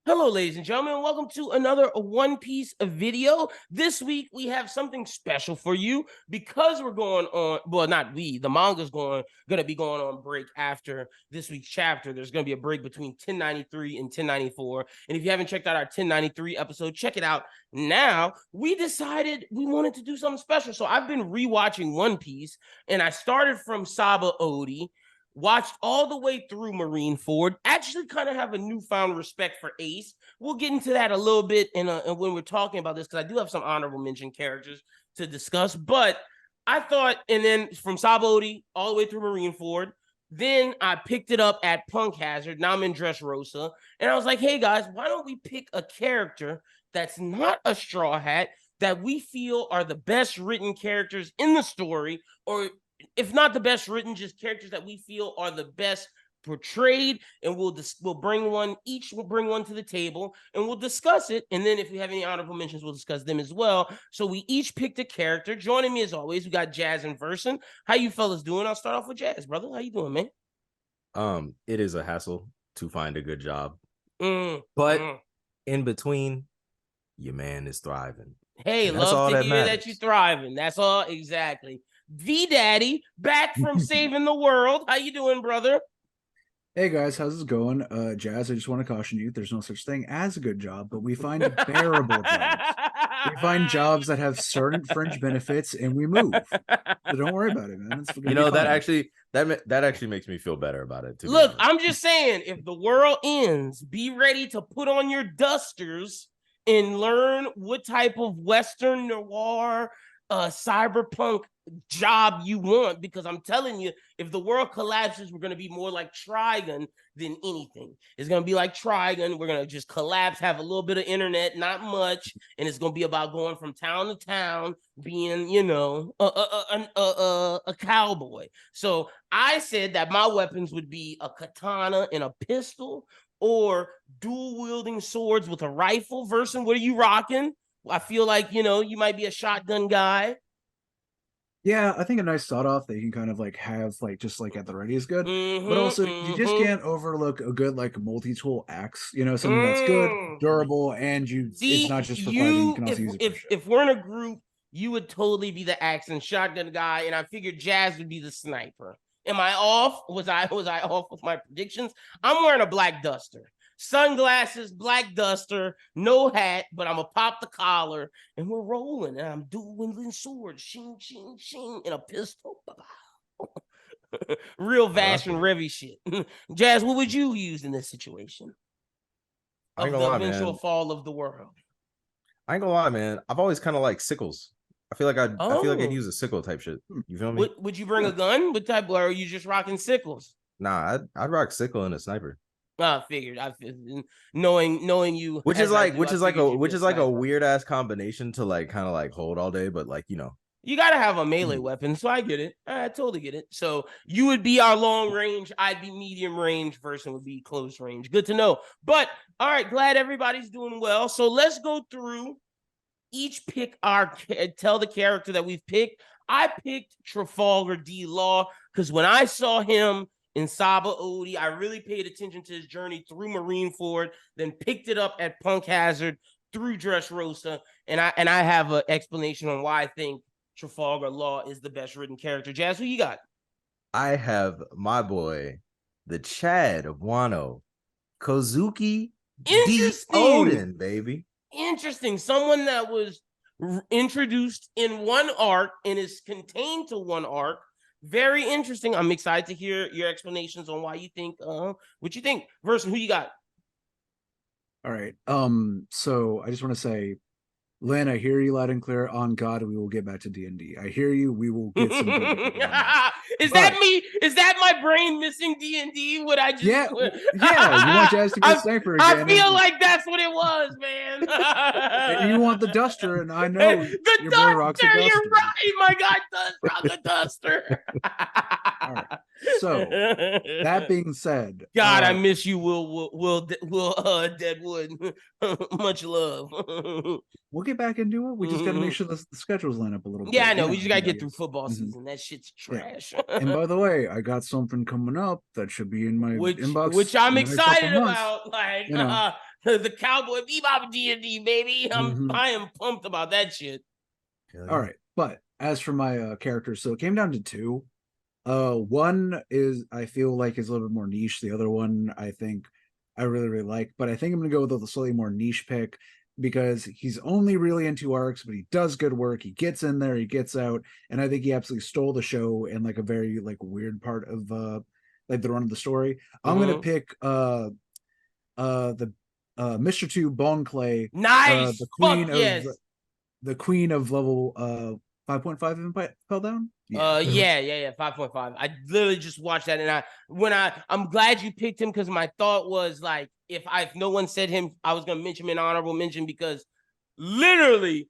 Hello, ladies and gentlemen. Welcome to another One Piece video. This week, we have something special for you because we're going on, well, not we, the manga's going to be going on break after this week's chapter. There's going to be a break between 1093 and 1094. And if you haven't checked out our 1093 episode, check it out now. We decided we wanted to do something special. So I've been rewatching One Piece, and I started from Saba Odi, watched all the way through Marineford, actually kind of have a newfound respect for Ace. We'll get into that a little bit when we're talking about this, because I do have some honorable mention characters to discuss. But I thought, and then from Sabodi all the way through Marineford, then I picked it up at Punk Hazard. Now I'm in Dressrosa. And I was like, hey guys, why don't we pick a character that's not a Straw Hat that we feel are the best written characters in the story, or if not the best written, just characters that we feel are the best portrayed, and we'll bring one to the table and we'll discuss it. And then if we have any honorable mentions, we'll discuss them as well. So we each picked a character. Joining me as always, we got Jazz and Versen. How you fellas doing? I'll start off with Jazz, brother. How you doing, man? It is a hassle to find a good job, but in between, your man is thriving. Hey, love to hear that you're thriving. That's all. Exactly. V Daddy, back from saving the world. How you doing, brother? Hey guys, how's it going? Jazz, I just want to caution you, there's no such thing as a good job, but we find bearable jobs. We find jobs that have certain fringe benefits, and we move. So don't worry about it, man. That actually makes me feel better about it too. Look, I'm just saying, if the world ends, be ready to put on your dusters and learn what type of Western noir, cyberpunk job you want, because I'm telling you, if the world collapses, we're going to be more like Trigun than anything. It's going to be like Trigun. We're going to just collapse, have a little bit of internet, not much, and it's going to be about going from town to town, being, you know, a cowboy. So I said that my weapons would be a katana and a pistol, or dual wielding swords with a rifle. Versen, what are you rocking? I feel like, you know, you might be a shotgun guy. Yeah, I think a nice start off that you can kind of like have like just like at the ready is good. But also you just can't overlook a good like multi-tool axe, you know, something that's good, durable, and it's not just for fighting, you can also use it. If we're in a group, you would totally be the axe and shotgun guy, and I figured Jazz would be the sniper. Am I off? Was I off with my predictions? I'm wearing a black duster. Sunglasses, black duster, no hat, but I'm gonna pop the collar, and we're rolling, and I'm dual wielding swords, shing, shing, shing, and a pistol. Real Vash and Revy shit. Jazz, what would you use in this situation? Of the eventual fall of the world. I ain't gonna lie, man. I've always kind of liked sickles. I feel like I'd use a sickle type shit. You feel me? Would you bring a gun? What type? Or are you just rocking sickles? Nah, I'd rock sickle and a sniper. I figured. Knowing you, which is like a weird ass combination to like kind of like hold all day, but like, you know, you gotta have a melee weapon. So I get it. I totally get it. So you would be our long range. I'd be medium range. Versen would be close range. Good to know. But all right, glad everybody's doing well. So let's go through each pick tell the character that we've picked. I picked Trafalgar D. Law because when I saw him in Saba Odi, I really paid attention to his journey through Marineford, then picked it up at Punk Hazard through Dressrosa, and I have an explanation on why I think Trafalgar Law is the best written character. Jazz, who you got? I have my boy, the Chad of Wano, Kozuki D. Odin, baby. Interesting. Someone that was introduced in one arc and is contained to one arc. Very interesting. I'm excited to hear your explanations on why you think what you think. Versen, who you got? All right. So I just want to say, Lynn, I hear you loud and clear. On God, we will get back to D&D. I hear you. We will get some. That me? Is that my brain missing D&D? Would I just? Yeah. You want Jazz to be a sniper again? I feel like that's what it was, man. And you want the duster, and I know the duster. You're right. My guy does rock a duster. All right. So that being said, God, I miss you, Will Deadwood. Much love. We'll get back into it. We just got to make sure the schedules line up a little bit. Yeah, I know. We just got to get through football season. That shit's trash. Yeah. And by the way, I got something coming up that should be in my inbox. Which I'm excited about. Like, the Cowboy Bebop D&D, baby. Mhm. I am pumped about that shit. All right, but as for my characters, so it came down to two. One is I feel like is a little bit more niche. The other one I think I really like, but I think I'm gonna go with a slightly more niche pick because he's only really in 2 arcs, but he does good work. He gets in there, he gets out, and I think he absolutely stole the show in like a very like weird part of like the run of the story. I'm gonna pick the Mr. Two Bone Clay, Nice. the Fuck queen of yes. level 5.5 fell down. Yeah, 5.5. I literally just watched that, and I'm glad you picked him because my thought was like, if no one said him, I was gonna mention him in honorable mention because literally,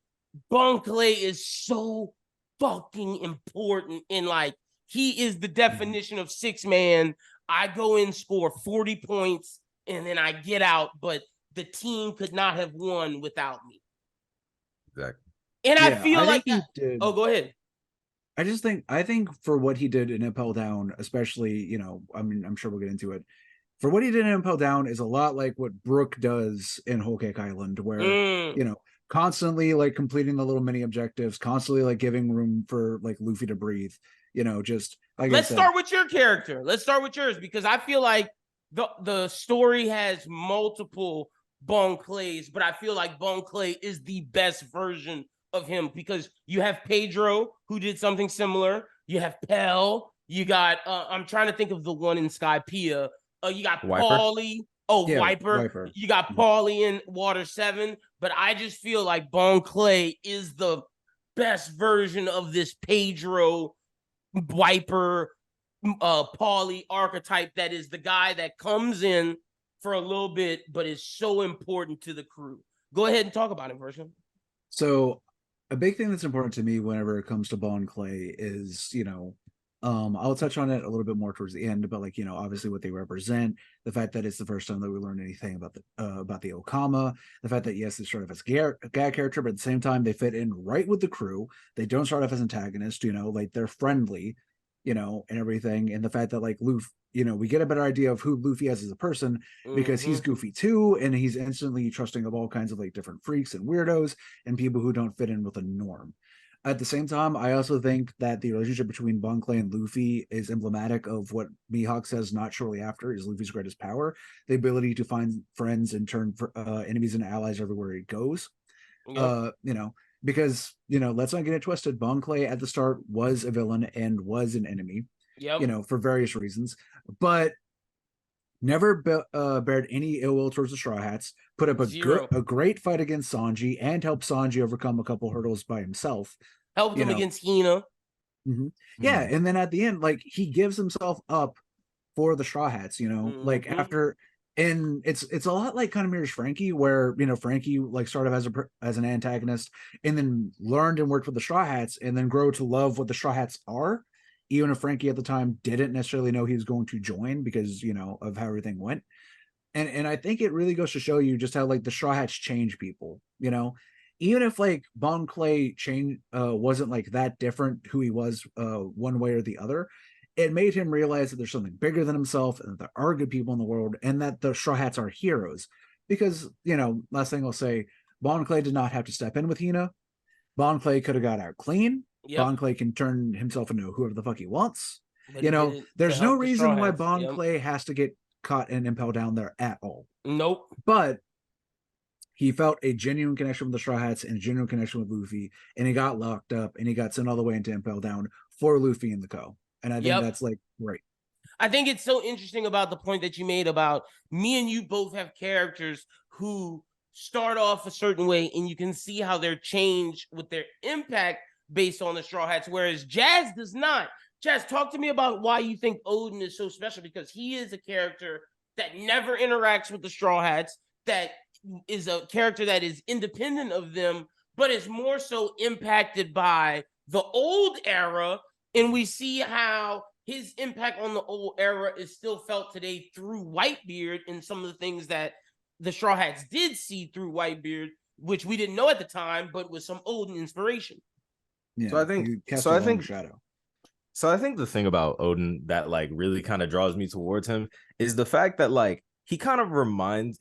Bon Clay is so fucking important. In like, he is the definition of 6-man. I go in, score 40 points, and then I get out, but the team could not have won without me. Exactly. And I Yeah, feel I like think he did. Oh, go ahead. I think for what he did in Impel Down, especially, you know, I mean, I'm sure we'll get into it. For what he did in Impel Down is a lot like what Brook does in Whole Cake Island, where, you know, constantly like completing the little mini objectives, constantly like giving room for like Luffy to breathe, you know, just like Let's start with your character. Let's start with yours because I feel like the story has multiple Bon Clays, but I feel like Bon Clay is the best version of him because you have Pedro who did something similar. You have Pell. You got I'm trying to think of the one in Skypiea. You got Paulie. Oh, yeah, Wiper. You got Paulie in Water 7. But I just feel like Bon Clay is the best version of this Pedro Wiper Paulie archetype that is the guy that comes in for a little bit but is so important to the crew. Go ahead and talk about it, Versen. So a big thing that's important to me whenever it comes to Bon Clay is, you know, I'll touch on it a little bit more towards the end, but like, you know, obviously what they represent, the fact that it's the first time that we learn anything about the Okama, the fact that yes, they start off as a gag character, but at the same time they fit in right with the crew. They don't start off as antagonists, you know, like they're friendly, you know, and everything. And the fact that like Luffy, you know, we get a better idea of who Luffy is as a person because he's goofy too, and he's instantly trusting of all kinds of like different freaks and weirdos and people who don't fit in with a norm. At the same time, I also think that the relationship between Bon Clay and Luffy is emblematic of what Mihawk says not shortly after is Luffy's greatest power, the ability to find friends and turn enemies into allies everywhere he goes. You know, because, you know, let's not get it twisted. Bon Clay at the start was a villain and was an enemy, you know, for various reasons, but never bared any ill will towards the Straw Hats, put up a great fight against Sanji and helped Sanji overcome a couple hurdles by himself. Helped him against Hina. Yeah, and then at the end, like, he gives himself up for the Straw Hats, you know, like after, and it's a lot like kind of mirrors Frankie, where, you know, Frankie like started as an antagonist and then learned and worked with the Straw Hats and then grow to love what the Straw Hats are, even if Frankie at the time didn't necessarily know he was going to join because, you know, of how everything went. And I think it really goes to show you just how like the Straw Hats change people, you know, even if like Bon Clay wasn't like that different who he was one way or the other, it made him realize that there's something bigger than himself and that there are good people in the world and that the Straw Hats are heroes. Because, you know, last thing I'll say, Bon Clay did not have to step in with Hina. Bon Clay could have got out clean. Bon Clay can turn himself into whoever the fuck he wants. But you know, there's no reason why Bon Clay has to get caught and Impel Down there at all. Nope. But he felt a genuine connection with the Straw Hats and a genuine connection with Luffy, and he got locked up and he got sent all the way into Impel Down for Luffy and the Co. And I think that's like great. I think it's so interesting about the point that you made about me and you both have characters who start off a certain way and you can see how they're changed with their impact based on the Straw Hats, whereas Jazz does not. Jazz, talk to me about why you think Odin is so special, because he is a character that never interacts with the Straw Hats, that is a character that is independent of them, but is more so impacted by the old era. And we see how his impact on the old era is still felt today through Whitebeard and some of the things that the Straw Hats did see through Whitebeard, which we didn't know at the time, but with some Odin inspiration. Yeah, so I think shadow. So I think the thing about Odin that like really kind of draws me towards him is the fact that like he kind of reminds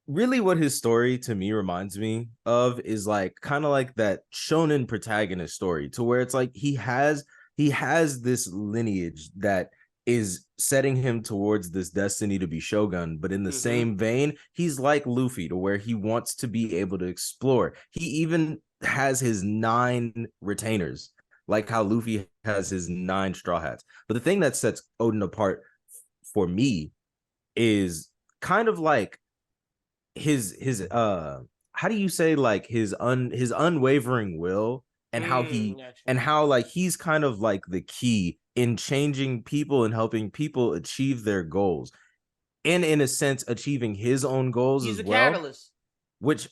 really what his story to me reminds me of is like kind of like that shonen protagonist story, to where it's like he has this lineage that is setting him towards this destiny to be shogun, but in the same vein, he's like Luffy, to where he wants to be able to explore. He even has his 9 retainers, like how Luffy has his 9 straw hats. But the thing that sets Odin apart for me is kind of like his how do you say, like his unwavering will, and how like he's kind of like the key in changing people and helping people achieve their goals, and in a sense achieving his own goals He's as a well, catalyst. which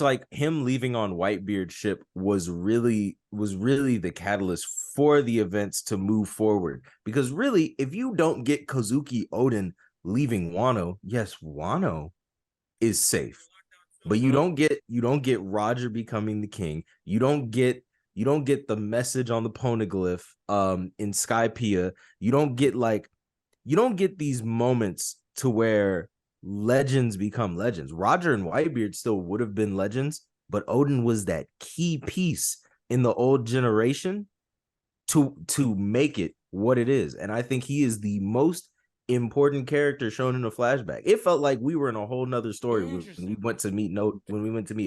like him leaving on Whitebeard's ship was really the catalyst for the events to move forward. Because really, if you don't get Kozuki Odin leaving Wano, yes, Wano is safe, but you don't get Roger becoming the king. You don't get the message on the poneglyph in Skypiea. You don't get these moments to where legends become legends. Roger and Whitebeard still would have been legends, but Odin was that key piece in the old generation to make it what it is. And I think he is the most important character shown in a flashback. It felt like we were in a whole nother story when we went to meet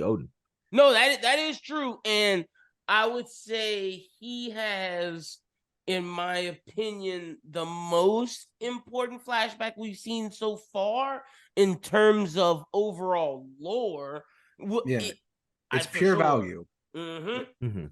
Odin. No, that is true. And I would say he has, in my opinion, the most important flashback we've seen so far in terms of overall lore. Yeah, it's pure value. It's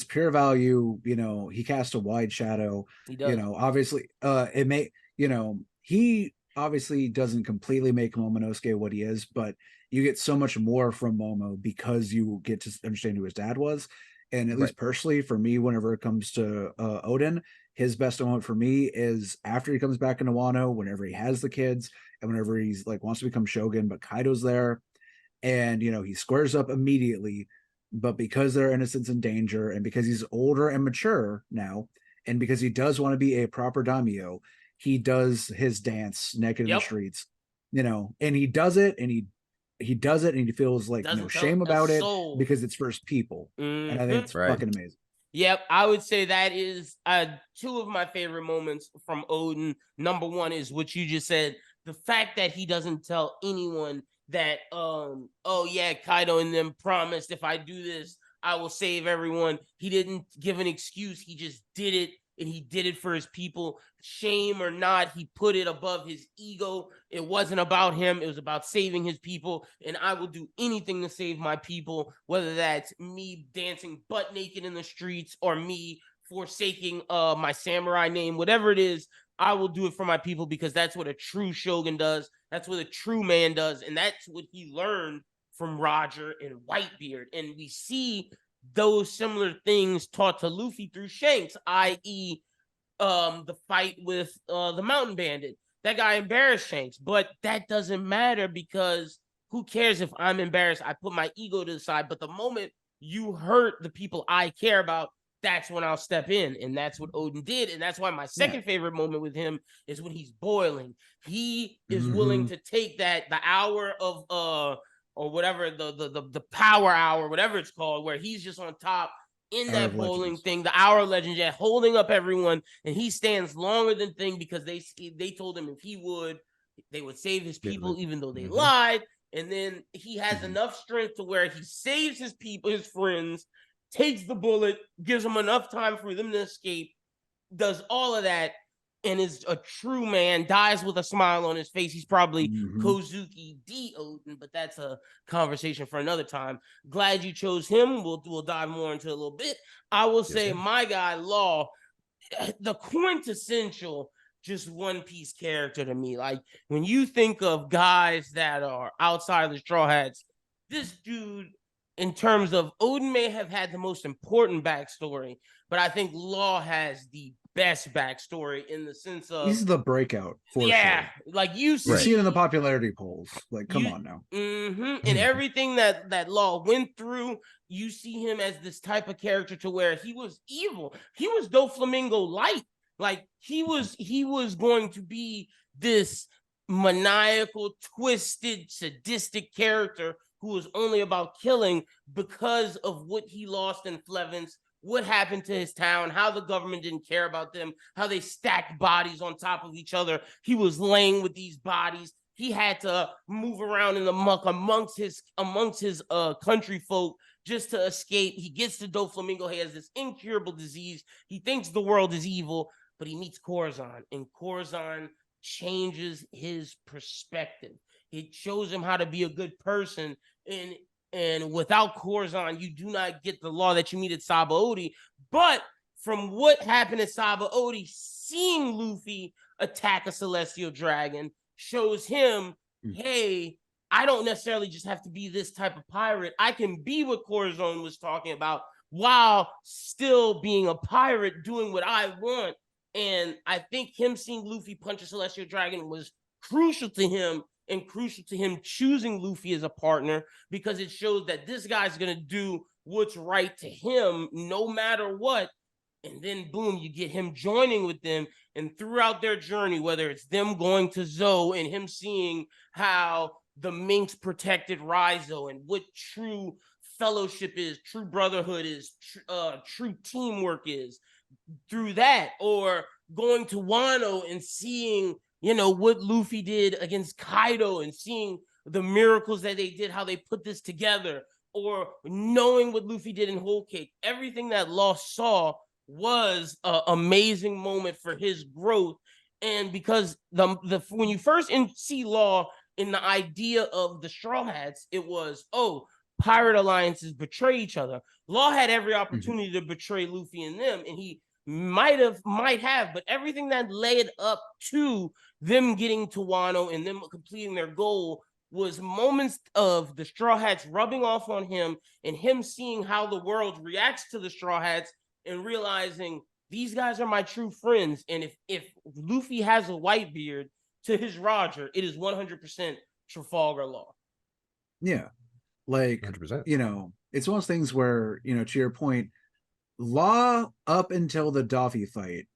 pure value. You know, he cast a wide shadow. He does. You know, obviously, it may. You know, he obviously doesn't completely make Momonosuke what he is, but you get so much more from Momo because you get to understand who his dad was. And at least personally, for me, whenever it comes to Odin, his best moment for me is after he comes back into Wano, whenever he has the kids, and whenever he's like wants to become Shogun, but Kaido's there, and you know he squares up immediately. But because their innocence in danger, and because he's older and mature now, and because he does want to be a proper daimyo, he does his dance naked in the streets, you know, and he does it, and he does it, and he feels like no shame about it because it's for his people, and I think it's fucking amazing. Yep, I would say that is 2 of my favorite moments from Odin. Number 1 is what you just said, the fact that he doesn't tell anyone that oh yeah, Kaido and them promised if I do this I will save everyone. He didn't give an excuse, he just did it, and he did it for his people. Shame or not, he put it above his ego. It wasn't about him, it was about saving his people, and I will do anything to save my people, whether that's me dancing butt naked in the streets or me forsaking my samurai name, whatever it is. I will do it for my people because that's what a true shogun does. That's what a true man does. And that's what he learned from Roger and Whitebeard. And we see those similar things taught to Luffy through Shanks, i.e., the fight with the mountain bandit. That guy embarrassed Shanks, but that doesn't matter because who cares if I'm embarrassed? I put my ego to the side. But the moment you hurt the people I care about, that's when I'll step in. And that's what Odin did. And that's why my second favorite moment with him is when he's boiling. He is willing to take the hour of or whatever, the power hour, whatever it's called, where he's just on top in that bowling thing, the hour of legends, holding up everyone, and he stands longer than Thing because they told him if he would, they would save his people, even though they lied. And then he has enough strength to where he saves his people, his friends, takes the bullet, gives them enough time for them to escape, does all of that, and is a true man, dies with a smile on his face. He's probably Kozuki D. Odin, but that's a conversation for another time. Glad you chose him. We'll dive more into it a little bit. I will say my guy, Law, the quintessential just One Piece character to me. Like, when you think of guys that are outside of the Straw Hats, this dude, in terms of Odin may have had the most important backstory, but I think Law has the best backstory in the sense of he's the breakout for sure. Like you see it in the popularity polls. Like, come on now. And everything that Law went through, you see him as this type of character to where he was evil. He was Doflamingo light. Like he was going to be this maniacal, twisted, sadistic character who was only about killing because of what he lost in Flevens, what happened to his town, how the government didn't care about them, how they stacked bodies on top of each other. He was laying with these bodies. He had to move around in the muck amongst his country folk just to escape. He gets to Doflamingo. He has this incurable disease. He thinks the world is evil, but he meets Corazon, and Corazon changes his perspective. It shows him how to be a good person. And without Corazon, you do not get the law that you meet at Sabaody. But from what happened at Sabaody, seeing Luffy attack a celestial dragon shows him, hey, I don't necessarily just have to be this type of pirate. I can be what Corazon was talking about while still being a pirate, doing what I want. And I think him seeing Luffy punch a celestial dragon was crucial to him, and crucial to him choosing Luffy as a partner, because it shows that this guy's going to do what's right to him no matter what. And then boom, you get him joining with them. And throughout their journey, whether it's them going to Zoe and him seeing how the Minks protected Raizo and what true fellowship is, true brotherhood is, true teamwork is, through that, or going to Wano and seeing, what Luffy did against Kaido and seeing the miracles that they did, how they put this together, or knowing what Luffy did in Whole Cake. Everything that Law saw was an amazing moment for his growth. And because when you first see Law in the idea of the Straw Hats, it was, pirate alliances betray each other. Law had every opportunity to betray Luffy and them, and he might have, but everything that led up to them getting to Wano and them completing their goal was moments of the Straw Hats rubbing off on him and him seeing how the world reacts to the Straw Hats and realizing these guys are my true friends. And if Luffy has a white beard, to his Roger, it is 100% Trafalgar Law. Yeah. Like, 100%. It's one of those things where, to your point, Law up until the Doffy fight,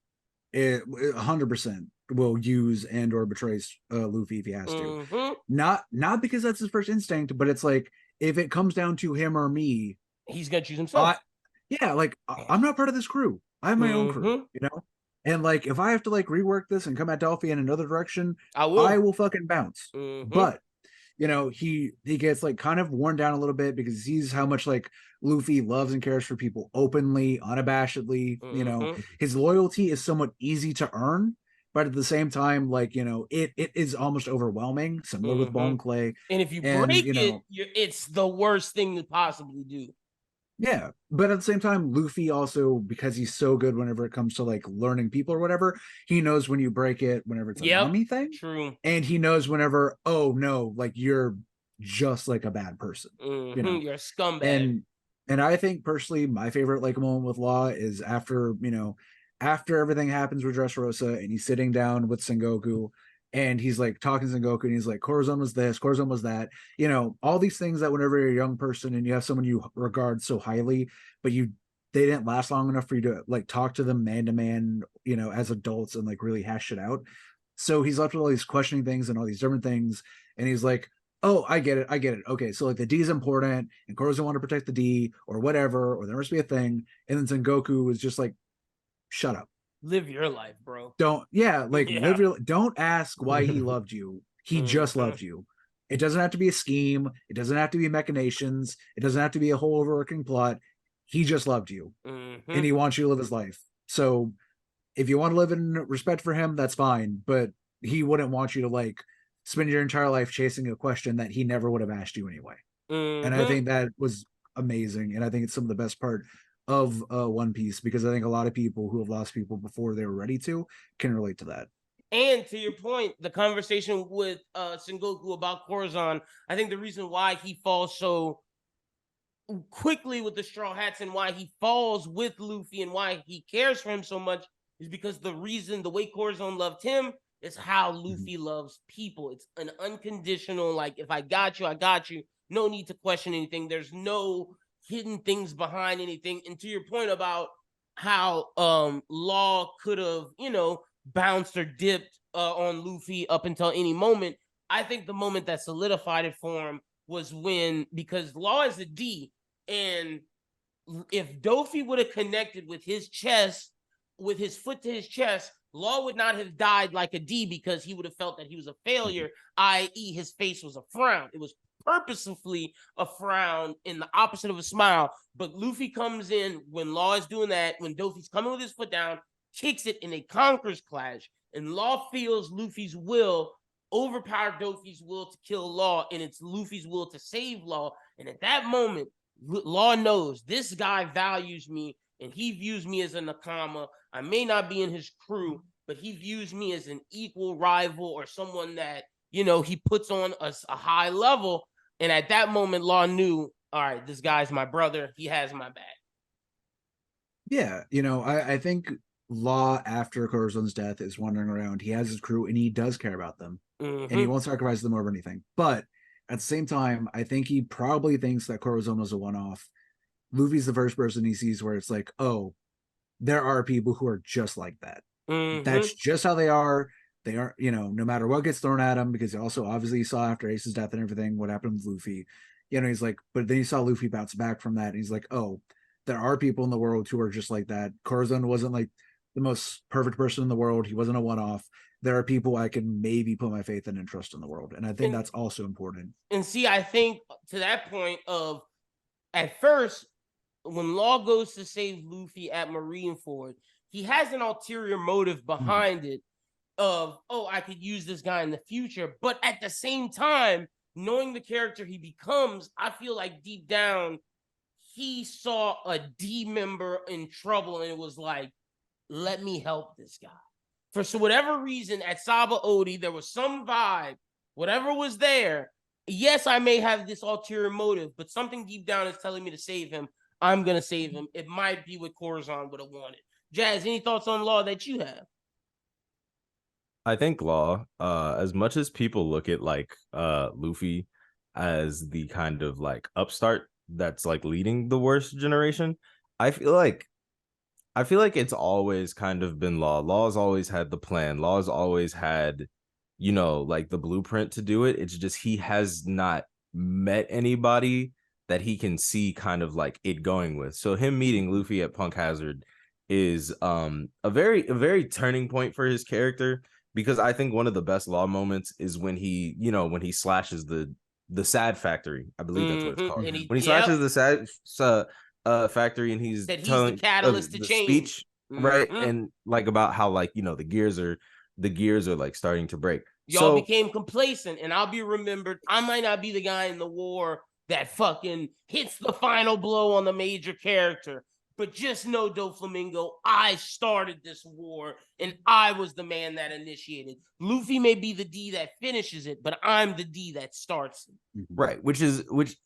it 100% will use and or betrays Luffy if he has to. Not because that's his first instinct, but it's like, if it comes down to him or me, he's gonna choose himself. I'm not part of this crew. I have my own crew, and like, if I have to like rework this and come at Doffy in another direction, I will fucking bounce. But he gets like kind of worn down a little bit because he sees how much like Luffy loves and cares for people openly, unabashedly. His loyalty is somewhat easy to earn, but at the same time, like, it is almost overwhelming, similar with Bone Clay. And if you break it, it's the worst thing to possibly do. Yeah, but at the same time, Luffy also, because he's so good whenever it comes to like learning people or whatever, he knows when you break it whenever it's a mommy thing. True. And he knows whenever, oh no, like you're just like a bad person. You're a scumbag. And I think personally, my favorite like moment with Law is after everything happens with Dressrosa and he's sitting down with Sengoku. And he's like talking to Sengoku and he's like, Corazon was this, Corazon was that, all these things that whenever you're a young person and you have someone you regard so highly, but they didn't last long enough for you to like talk to them man to man, as adults and like really hash it out. So he's left with all these questioning things and all these different things. And he's like, oh, I get it. Okay. So like the D is important and Corazon want to protect the D or whatever, or there must be a thing. And then Sengoku is just like, shut up. Live your life, bro. Don't ask why he loved you. He just loved you. It doesn't have to be a scheme. It doesn't have to be machinations. It doesn't have to be a whole overworking plot. He just loved you. And he wants you to live his life. So if you want to live in respect for him, that's fine. But he wouldn't want you to like spend your entire life chasing a question that he never would have asked you anyway. And I think that was amazing. And I think it's some of the best part of One Piece, because I think a lot of people who have lost people before they were ready to can relate to that. And to your point, the conversation with Sengoku about Corazon, I think the reason why he falls so quickly with the Straw Hats and why he falls with Luffy and why he cares for him so much is because the way Corazon loved him is how Luffy loves people. It's an unconditional, like, if I got you, I got you. No need to question anything. There's no hidden things behind anything. And to your point about how Law could have, bounced or dipped on Luffy up until any moment. I think the moment that solidified it for him was when, because Law is a D, and if Dofi would have connected with his chest, with his foot to his chest, Law would not have died like a D because he would have felt that he was a failure, i.e., his face was a frown. It was purposefully a frown in the opposite of a smile. But Luffy comes in when Law is doing that, when Dofi's coming with his foot down, kicks it in a conqueror's clash, and Law feels Luffy's will overpower Dofi's will to kill Law, and it's Luffy's will to save Law. And at that moment, Law knows this guy values me, and he views me as a Nakama. I may not be in his crew, but he views me as an equal rival or someone that, you know, he puts on a high level. And at that moment, Law knew, all right, this guy's my brother. He has my back. Yeah, you know, I think Law, after Corazon's death, is wandering around. He has his crew, and he does care about them, and he won't sacrifice them over anything. But at the same time, I think he probably thinks that Corazon was a one-off. Luffy's the first person he sees where it's like, oh, there are people who are just like that. That's just how they are. They are, you know, no matter what gets thrown at him, because also obviously he saw after Ace's death and everything what happened with Luffy. You know, he's like, but then he saw Luffy bounce back from that, and he's like, oh, there are people in the world who are just like that. Corazon wasn't like the most perfect person in the world. He wasn't a one-off. There are people I can maybe put my faith in and trust in the world. And I think that's also important. And see, I think to that point of, at first, when Law goes to save Luffy at Marineford, he has an ulterior motive behind it of, oh, I could use this guy in the future. But at the same time, knowing the character he becomes, I feel like deep down, he saw a D member in trouble and it was like, let me help this guy. For so whatever reason, at Saba Odi, there was some vibe, whatever was there. Yes, I may have this ulterior motive, but something deep down is telling me to save him. I'm going to save him. It might be what Corazon would have wanted. Jazz, any thoughts on Law that you have? I think Law, as much as people look at like Luffy as the kind of like upstart that's like leading the worst generation, I feel like it's always kind of been Law. Law's always had the plan. Law's always had, you know, like the blueprint to do it. It's just he has not met anybody that he can see kind of like it going with. So him meeting Luffy at Punk Hazard is a very turning point for his character, because I think one of the best Law moments is when he, you know, when he slashes the sad factory. I believe that's what it's called. When he slashes the sad factory, and he's telling the catalyst to the change speech, right? And like about how like, you know, the gears are like starting to break. Y'all became complacent, and I'll be remembered. I might not be the guy in the war that fucking hits the final blow on the major character, but just know, Doflamingo, I started this war, and I was the man that initiated. Luffy may be the D that finishes it, but I'm the D that starts it. Right, which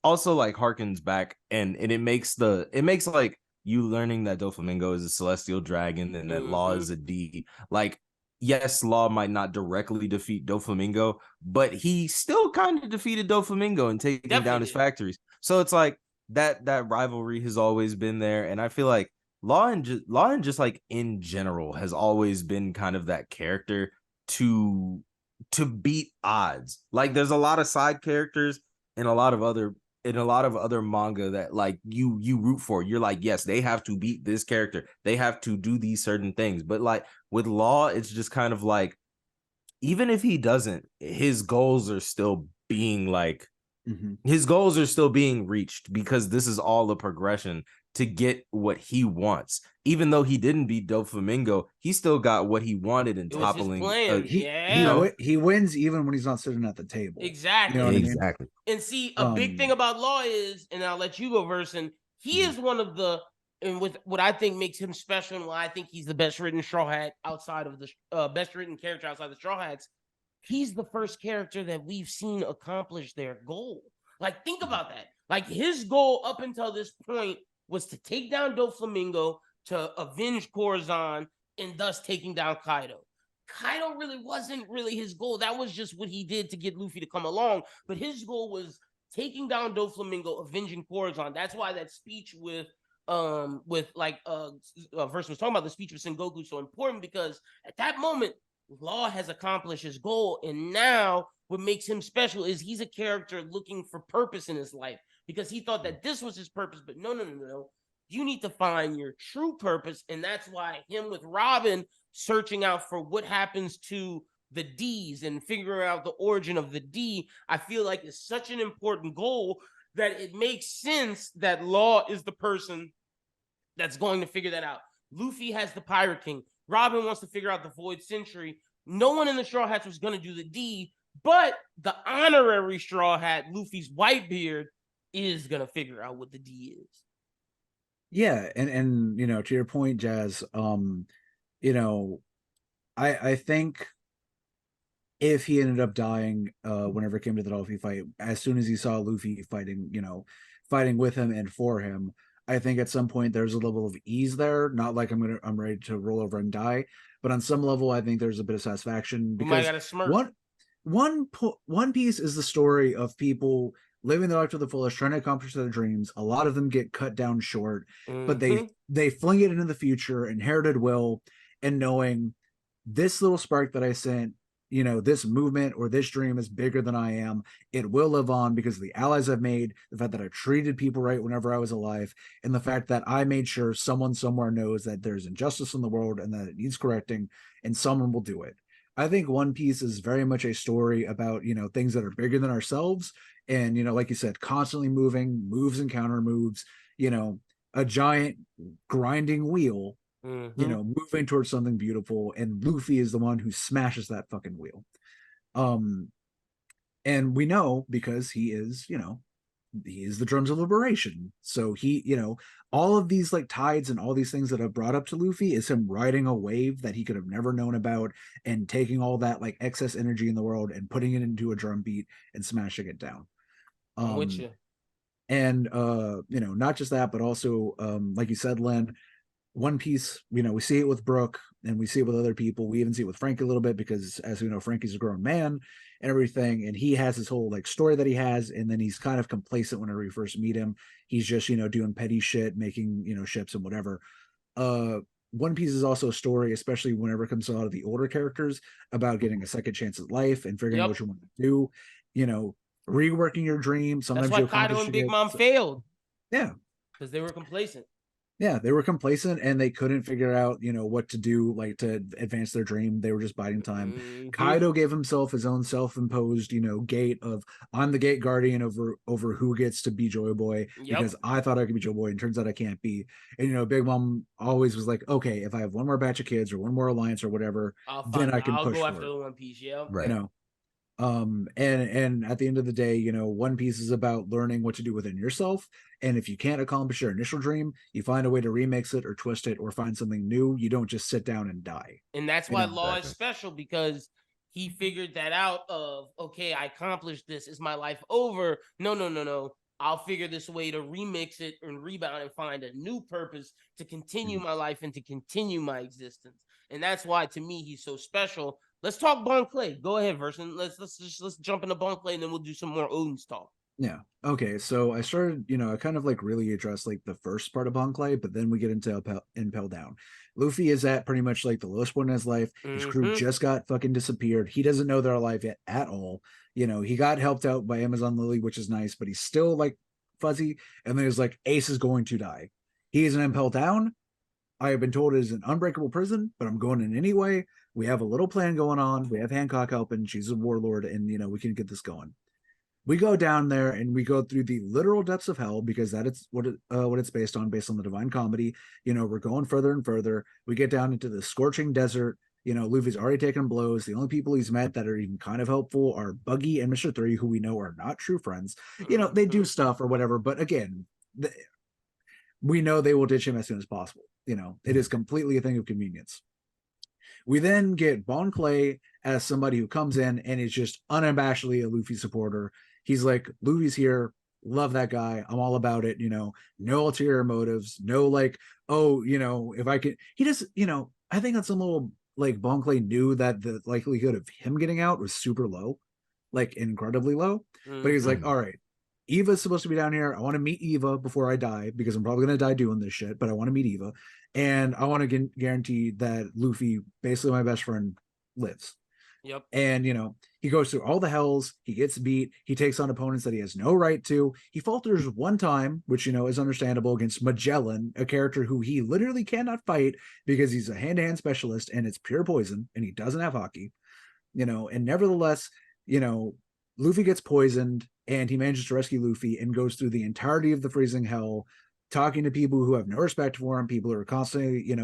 also like harkens back, and it makes like you learning that Doflamingo is a celestial dragon and that Law is a D. Like, yes, Law might not directly defeat Doflamingo, but he still kind of defeated Doflamingo and taking down his factories. So it's like that rivalry has always been there, and I feel like Law and just like in general has always been kind of that character to beat odds. Like, there's a lot of side characters in a lot of other manga that like you root for. You're like, yes, they have to beat this character, they have to do these certain things. But like with Law, it's just kind of like, even if he doesn't, his goals are still being like his goals are still being reached, because this is all a progression to get what he wants. Even though he didn't beat Doflamingo, he still got what he wanted and toppling. He wins even when he's not sitting at the table. Exactly. You know what exactly. I mean? And see, a big thing about Law is, and I'll let you go, Versen, he is one of the, and with what I think makes him special, and why I think he's the best written Straw Hat outside of the best written character outside the Straw Hats. He's the first character that we've seen accomplish their goal. Like, think about that. Like, his goal up until this point was to take down Doflamingo, to avenge Corazon, and thus taking down Kaido. Kaido really wasn't really his goal. That was just what he did to get Luffy to come along. But his goal was taking down Doflamingo, avenging Corazon. That's why that speech with Verse was talking about, the speech with Sengoku, so important, because at that moment, Law has accomplished his goal, and now what makes him special is he's a character looking for purpose in his life because he thought that this was his purpose, but no. You need to find your true purpose, and that's why him with Robin searching out for what happens to the D's and figuring out the origin of the D, I feel like is such an important goal that it makes sense that Law is the person that's going to figure that out. Luffy has the Pirate King. Robin wants to figure out the Void Century. No one in the Straw Hats was going to do the D, but the honorary Straw Hat, Luffy's Whitebeard, is going to figure out what the D is. Yeah, and you know, to your point, Jazz, you know, I think if he ended up dying whenever it came to the Luffy fight, as soon as he saw Luffy fighting, you know, fighting with him and for him, I think at some point there's a level of ease there. Not like I'm ready to roll over and die, but on some level, I think there's a bit of satisfaction because One Piece is the story of people living their life to the fullest, trying to accomplish their dreams. A lot of them get cut down short, but they fling it into the future, inherited will, and knowing this little spark that I sent, you know, this movement or this dream is bigger than I am. It will live on because of the allies I've made, the fact that I treated people right whenever I was alive, and the fact that I made sure someone somewhere knows that there's injustice in the world and that it needs correcting, and someone will do it. I think One Piece is very much a story about, you know, things that are bigger than ourselves. And, you know, like you said, constantly moving, moves and counter moves, you know, a giant grinding wheel, you know, moving towards something beautiful. And Luffy is the one who smashes that fucking wheel. And we know because he is, you know, he is the drums of liberation. So he, you know, all of these like tides and all these things that have brought up to Luffy is him riding a wave that he could have never known about and taking all that like excess energy in the world and putting it into a drum beat and smashing it down. I'm with you. And you know, not just that, but also like you said, Len, One Piece, you know, we see it with Brooke and we see it with other people. We even see it with Frankie a little bit because, as we know, Frankie's a grown man and everything. And he has his whole like story that he has. And then he's kind of complacent whenever we first meet him. He's just, you know, doing petty shit, making, you know, ships and whatever. One Piece is also a story, especially whenever it comes to a lot of the older characters, about getting a second chance at life and figuring out what you want to do, you know, reworking your dream. Sometimes that's why Kaido and Big Mom failed. Yeah. Because they were complacent. Yeah, they were complacent and they couldn't figure out, you know, what to do, like to advance their dream. They were just biding time. Kaido gave himself his own self-imposed, you know, gate of I'm the gate guardian over who gets to be Joy Boy because I thought I could be Joy Boy and turns out I can't be. And you know, Big Mom always was like, okay, if I have one more batch of kids or one more alliance or whatever, then I can push go for after it. the One Piece. Yeah, right. You know, and at the end of the day, you know, One Piece is about learning what to do within yourself, and if you can't accomplish your initial dream, you find a way to remix it or twist it or find something new. You don't just sit down and die. And that's why Law is special, because he figured that out of, okay, I accomplished this, is my life over? No, I'll figure this way to remix it and rebound and find a new purpose to continue my life and to continue my existence. And that's why, to me, he's so special. Let's talk Bon Clay. Go ahead, Versen. Let's jump into Bon Clay and then we'll do some more Odin's talk. Yeah. Okay. So I started, you know, I kind of like really addressed like the first part of Bon Clay, but then we get into Impel Down. Luffy is at pretty much like the lowest point in his life. His crew just got fucking disappeared. He doesn't know they're alive yet at all. You know, he got helped out by Amazon Lily, which is nice, but he's still like fuzzy. And then he's like, Ace is going to die. He is in Impel Down. I have been told it is an unbreakable prison, but I'm going in anyway. We have a little plan going on. We have Hancock helping. She's a warlord, and you know, we can get this going. We go down there and we go through the literal depths of hell because that is what it's based on the Divine Comedy. You know, we're going further and further. We get down into the scorching desert. You know, Luffy's already taken blows. The only people he's met that are even kind of helpful are Buggy and Mr. 3, who we know are not true friends. You know, they do stuff or whatever, but again, we know they will ditch him as soon as possible. You know, it is completely a thing of convenience. We then get Bon Clay as somebody who comes in and is just unabashedly a Luffy supporter. He's like, Luffy's here, love that guy, I'm all about it, you know, no ulterior motives, no like, oh, you know, if I could, he just, you know, I think on some level, like Bon Clay knew that the likelihood of him getting out was super low, like incredibly low, but he's like, all right, Eva's supposed to be down here. I want to meet Eva before I die because I'm probably going to die doing this shit, but I want to meet Eva. And I want to guarantee that Luffy, basically my best friend, lives. Yep. And, he goes through all the hells. He gets beat. He takes on opponents that he has no right to. He falters one time, which, is understandable, against Magellan, a character who he literally cannot fight because he's a hand-to-hand specialist and it's pure poison and he doesn't have hockey, and nevertheless, Luffy gets poisoned and he manages to rescue Luffy and goes through the entirety of the freezing hell, talking to people who have no respect for him, people who are constantly,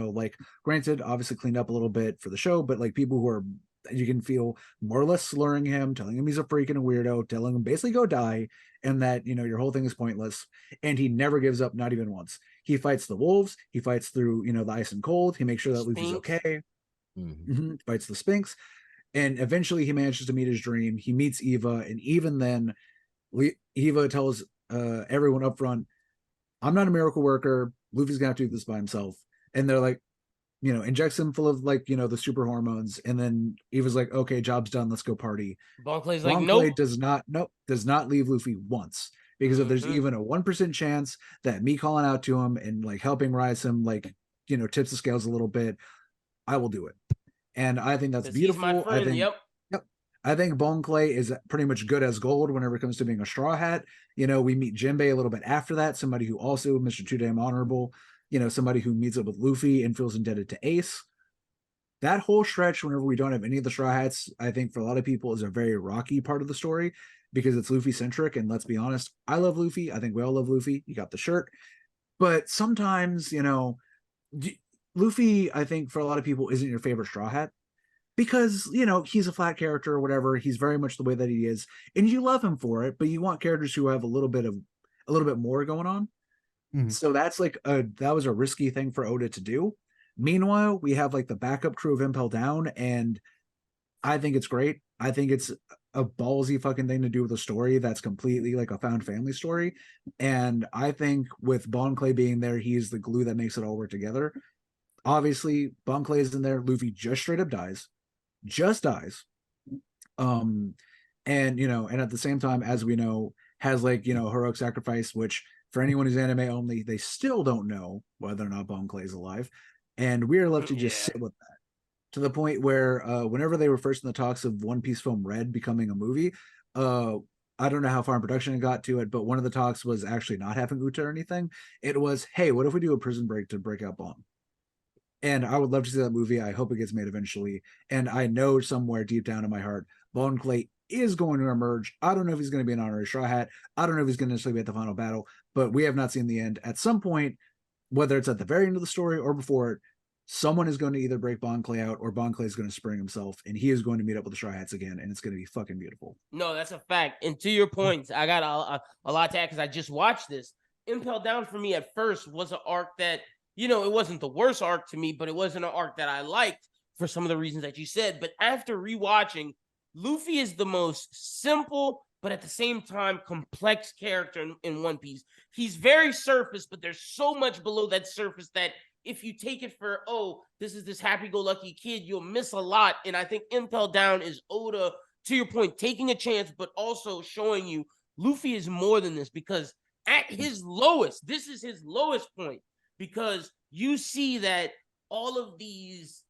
granted, obviously cleaned up a little bit for the show, but like people who are, you can feel more or less slurring him, telling him he's a freak and a weirdo, telling him basically go die, and that, your whole thing is pointless. And he never gives up, not even once. He fights the wolves, he fights through, the ice and cold, he makes sure that Luffy's okay. Fights the Sphinx. And eventually he manages to meet his dream. He meets Eva, and even then, Eva tells everyone up front, I'm not a miracle worker. Luffy's gonna have to do this by himself. And they're like, injects him full of the super hormones. And then Eva's like, okay, job's done. Let's go party. Bon Clay's like, nope. does not leave Luffy once. Because if there's even a 1% chance that me calling out to him and like helping rise him, tips the scales a little bit, I will do it. And I think that's beautiful. He's my friend. I think, yep. I think Bon Clay is pretty much good as gold whenever it comes to being a Straw Hat. We meet Jinbei a little bit after that, somebody who also, Mr. Too Damn Honorable, somebody who meets up with Luffy and feels indebted to Ace. That whole stretch, whenever we don't have any of the Straw Hats, I think for a lot of people is a very rocky part of the story because it's Luffy-centric. And let's be honest, I love Luffy. I think we all love Luffy. You got the shirt. But sometimes, Luffy, I think for a lot of people, isn't your favorite Straw Hat. Because, he's a flat character or whatever. He's very much the way that he is. And you love him for it, but you want characters who have a little bit more going on. So that's that was a risky thing for Oda to do. Meanwhile, we have the backup crew of Impel Down, and I think it's great. I think it's a ballsy fucking thing to do with a story that's completely a found family story. And I think with Bon Clay being there, he's the glue that makes it all work together. Obviously, Bon Clay is in there. Luffy just straight up dies. And at the same time, as we know, has heroic sacrifice, which for anyone who's anime only, they still don't know whether or not Bon Clay is alive, and we are left to just sit with that, to the point where whenever they were first in the talks of One Piece film Red becoming a movie, I don't know how far in production it got to it, but one of the talks was actually not having Uta or anything. It was, hey, what if we do a prison break to break out Bon? And I would love to see that movie. I hope it gets made eventually. And I know somewhere deep down in my heart, Bon Clay is going to emerge. I don't know if he's going to be an honorary Straw Hat. I don't know if he's going to necessarily be at the final battle, but we have not seen the end. At some point, whether it's at the very end of the story or before it, someone is going to either break Bon Clay out or Bon Clay is going to spring himself, and he is going to meet up with the Straw Hats again, and it's going to be fucking beautiful. No, that's a fact. And to your point, I got a lot to add because I just watched this. Impel Down for me at first was an arc that, it wasn't the worst arc to me, but it wasn't an arc that I liked for some of the reasons that you said. But after rewatching, Luffy is the most simple, but at the same time, complex character in One Piece. He's very surface, but there's so much below that surface that if you take it for, this is this happy-go-lucky kid, you'll miss a lot. And I think Impel Down is Oda, to your point, taking a chance, but also showing you Luffy is more than this, because at his lowest, this is his lowest point, because you see that all of these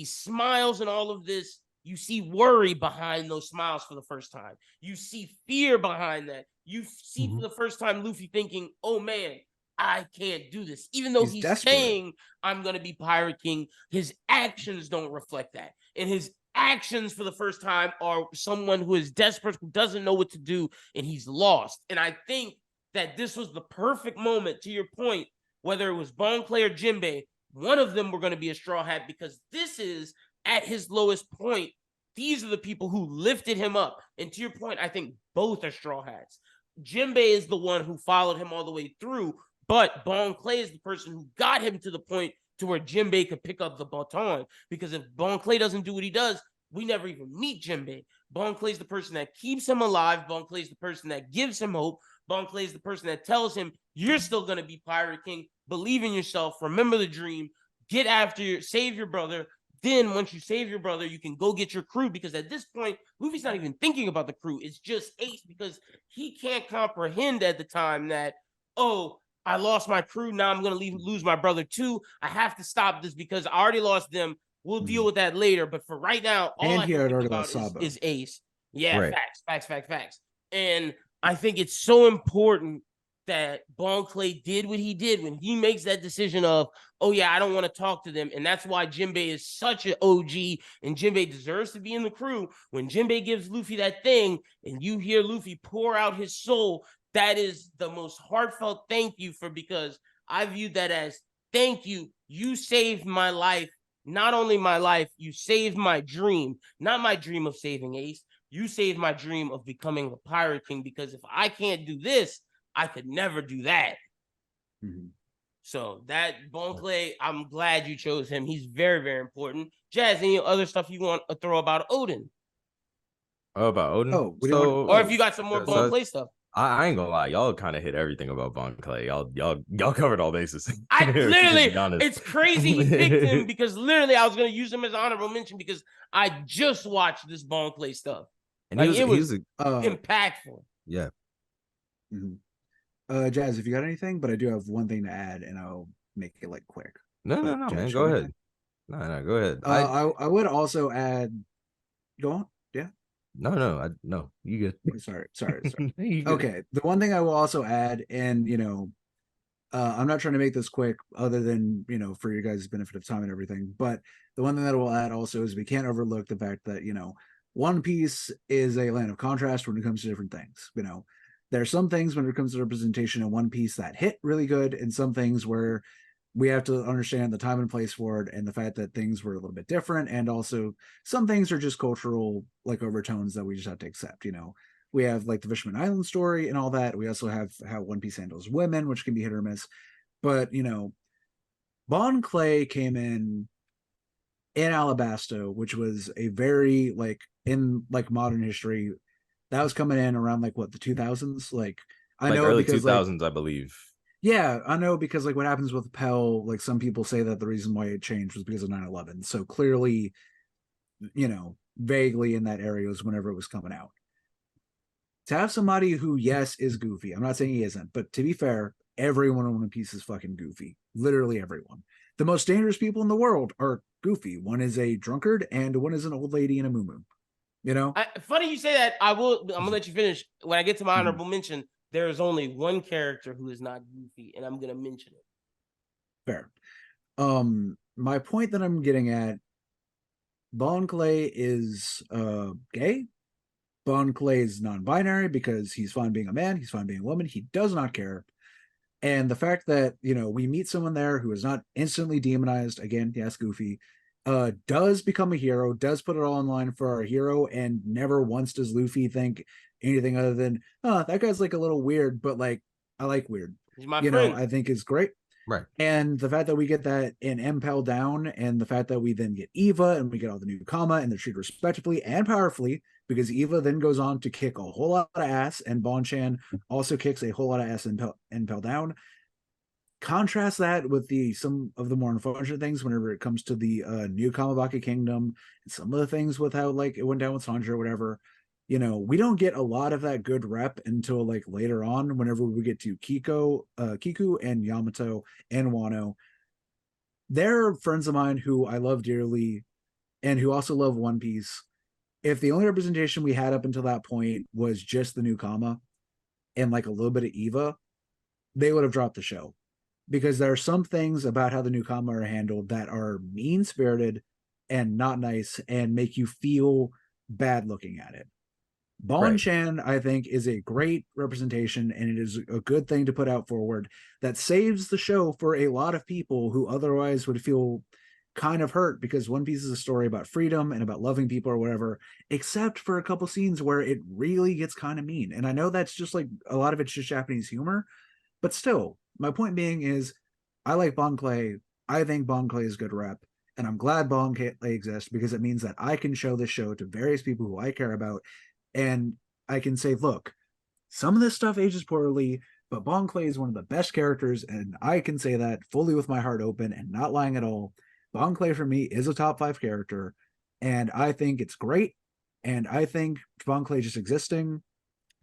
smiles and all of this, you see worry behind those smiles for the first time. You see fear behind that. You see for the first time Luffy thinking, oh man, I can't do this. Even though he's saying, I'm going to be Pirate King, his actions don't reflect that. And his actions for the first time are someone who is desperate, who doesn't know what to do, and he's lost. And I think that this was the perfect moment, to your point, whether it was Bon Clay or Jinbei, one of them were going to be a Straw Hat, because this is at his lowest point. These are the people who lifted him up. And to your point, I think both are Straw Hats. Jinbei is the one who followed him all the way through, but Bon Clay is the person who got him to the point to where Jinbei could pick up the baton. Because if Bon Clay doesn't do what he does, we never even meet Jinbei. Bon Clay is the person that keeps him alive. Bon Clay is the person that gives him hope. Bon Clay is the person that tells him, you're still going to be Pirate King. Believe in yourself. Remember the dream. Get after save your brother. Then once you save your brother, you can go get your crew, because at this point, Luffy's not even thinking about the crew. It's just Ace, because he can't comprehend at the time that, I lost my crew. Now I'm going to lose my brother too. I have to stop this because I already lost them. We'll deal with that later. But for right now, all And I he can had think already about lost Sabo. is Ace. Yeah, Right. facts. And I think it's so important that Bon Clay did what he did when he makes that decision of, oh yeah, I don't want to talk to them. And that's why Jinbei is such an OG and Jinbei deserves to be in the crew. When Jinbei gives Luffy that thing and you hear Luffy pour out his soul, that is the most heartfelt thank you because I view that as thank you. You saved my life. Not only my life, you saved my dream. Not my dream of saving Ace. You saved my dream of becoming a pirate king because if I can't do this, I could never do that. So that Bon Clay, I'm glad you chose him. He's very, very important. Jazz, any other stuff you want to throw about Odin? Oh, about Odin? Oh, what do you want? Or if you got some more Bon Clay stuff. I ain't gonna lie, y'all kind of hit everything about Bon Clay. Y'all covered all bases. I literally, it's crazy he picked him because literally I was gonna use him as an honorable mention because I just watched this Bon Clay stuff. And like he was impactful. Yeah. Jazz, if you got anything, but I do have one thing to add, and I'll make it like quick. No, Jazz, man. Go ahead. No, go ahead. I would also add. Go on. Yeah. No. You good? Sorry. You good. Okay. The one thing I will also add, and I'm not trying to make this quick, other than for your guys' benefit of time and everything. But the one thing that I will add also is we can't overlook the fact that One Piece is a land of contrast when it comes to different things. There are some things when it comes to representation in One Piece that hit really good, and some things where we have to understand the time and place for it and the fact that things were a little bit different. And also some things are just cultural like overtones that we just have to accept. We have like the Fisherman Island story and all that. We also have how One Piece handles women, which can be hit or miss. But, Bon Clay came in Alabasta, which was a very in modern history, that was coming in around the 2000s. I know early because 2000s, I believe. Yeah, I know because what happens with Pell, some people say that the reason why it changed was because of 9/11. So clearly, vaguely in that area was whenever it was coming out. To have somebody who, yes, is goofy. I'm not saying he isn't, but to be fair, everyone on One Piece is fucking goofy. Literally everyone. The most dangerous people in the world are goofy. One is a drunkard and one is an old lady in a muumuu. Funny you say that. I'm gonna let you finish. When I get to my honorable mention, there is only one character who is not goofy, and I'm gonna mention it. Fair. My point that I'm getting at, Bon Clay is gay. Bon Clay is non-binary because he's fine being a man, he's fine being a woman, he does not care. And the fact that, we meet someone there who is not instantly demonized, again, yes, goofy, does become a hero, does put it all in line for our hero, and never once does Luffy think anything other than, that guy's a little weird, but I like weird. He's my friend. I think is great. Right. And the fact that we get that in Impel Down, and the fact that we then get Eva, and we get all the new Kama, and they're treated respectively and powerfully, because Eva then goes on to kick a whole lot of ass, and Bonchan also kicks a whole lot of ass in Impel Down. Contrast that with some of the more unfortunate things whenever it comes to the new Kamabaka Kingdom, and some of the things with how it went down with Sanji or whatever. We don't get a lot of that good rep until later on, whenever we get to Kiku and Yamato and Wano. They're friends of mine who I love dearly and who also love One Piece. If the only representation we had up until that point was just the new Kama and a little bit of Eva, they would have dropped the show. Because there are some things about how the new Kama are handled that are mean-spirited and not nice and make you feel bad looking at it. Bonchan, I think, is a great representation, and it is a good thing to put out forward that saves the show for a lot of people who otherwise would feel kind of hurt, because One Piece is a story about freedom and about loving people or whatever, except for a couple scenes where it really gets kind of mean. And I know that's just a lot of it's just Japanese humor, but still, my point being is I like Bon Clay. I think Bon Clay is good rep. And I'm glad Bon Clay exists because it means that I can show this show to various people who I care about. And I can say, look, some of this stuff ages poorly, but Bon Clay is one of the best characters, and I can say that fully with my heart open and not lying at all. Bon Clay for me is a top 5 character, and I think it's great. And I think Bon Clay just existing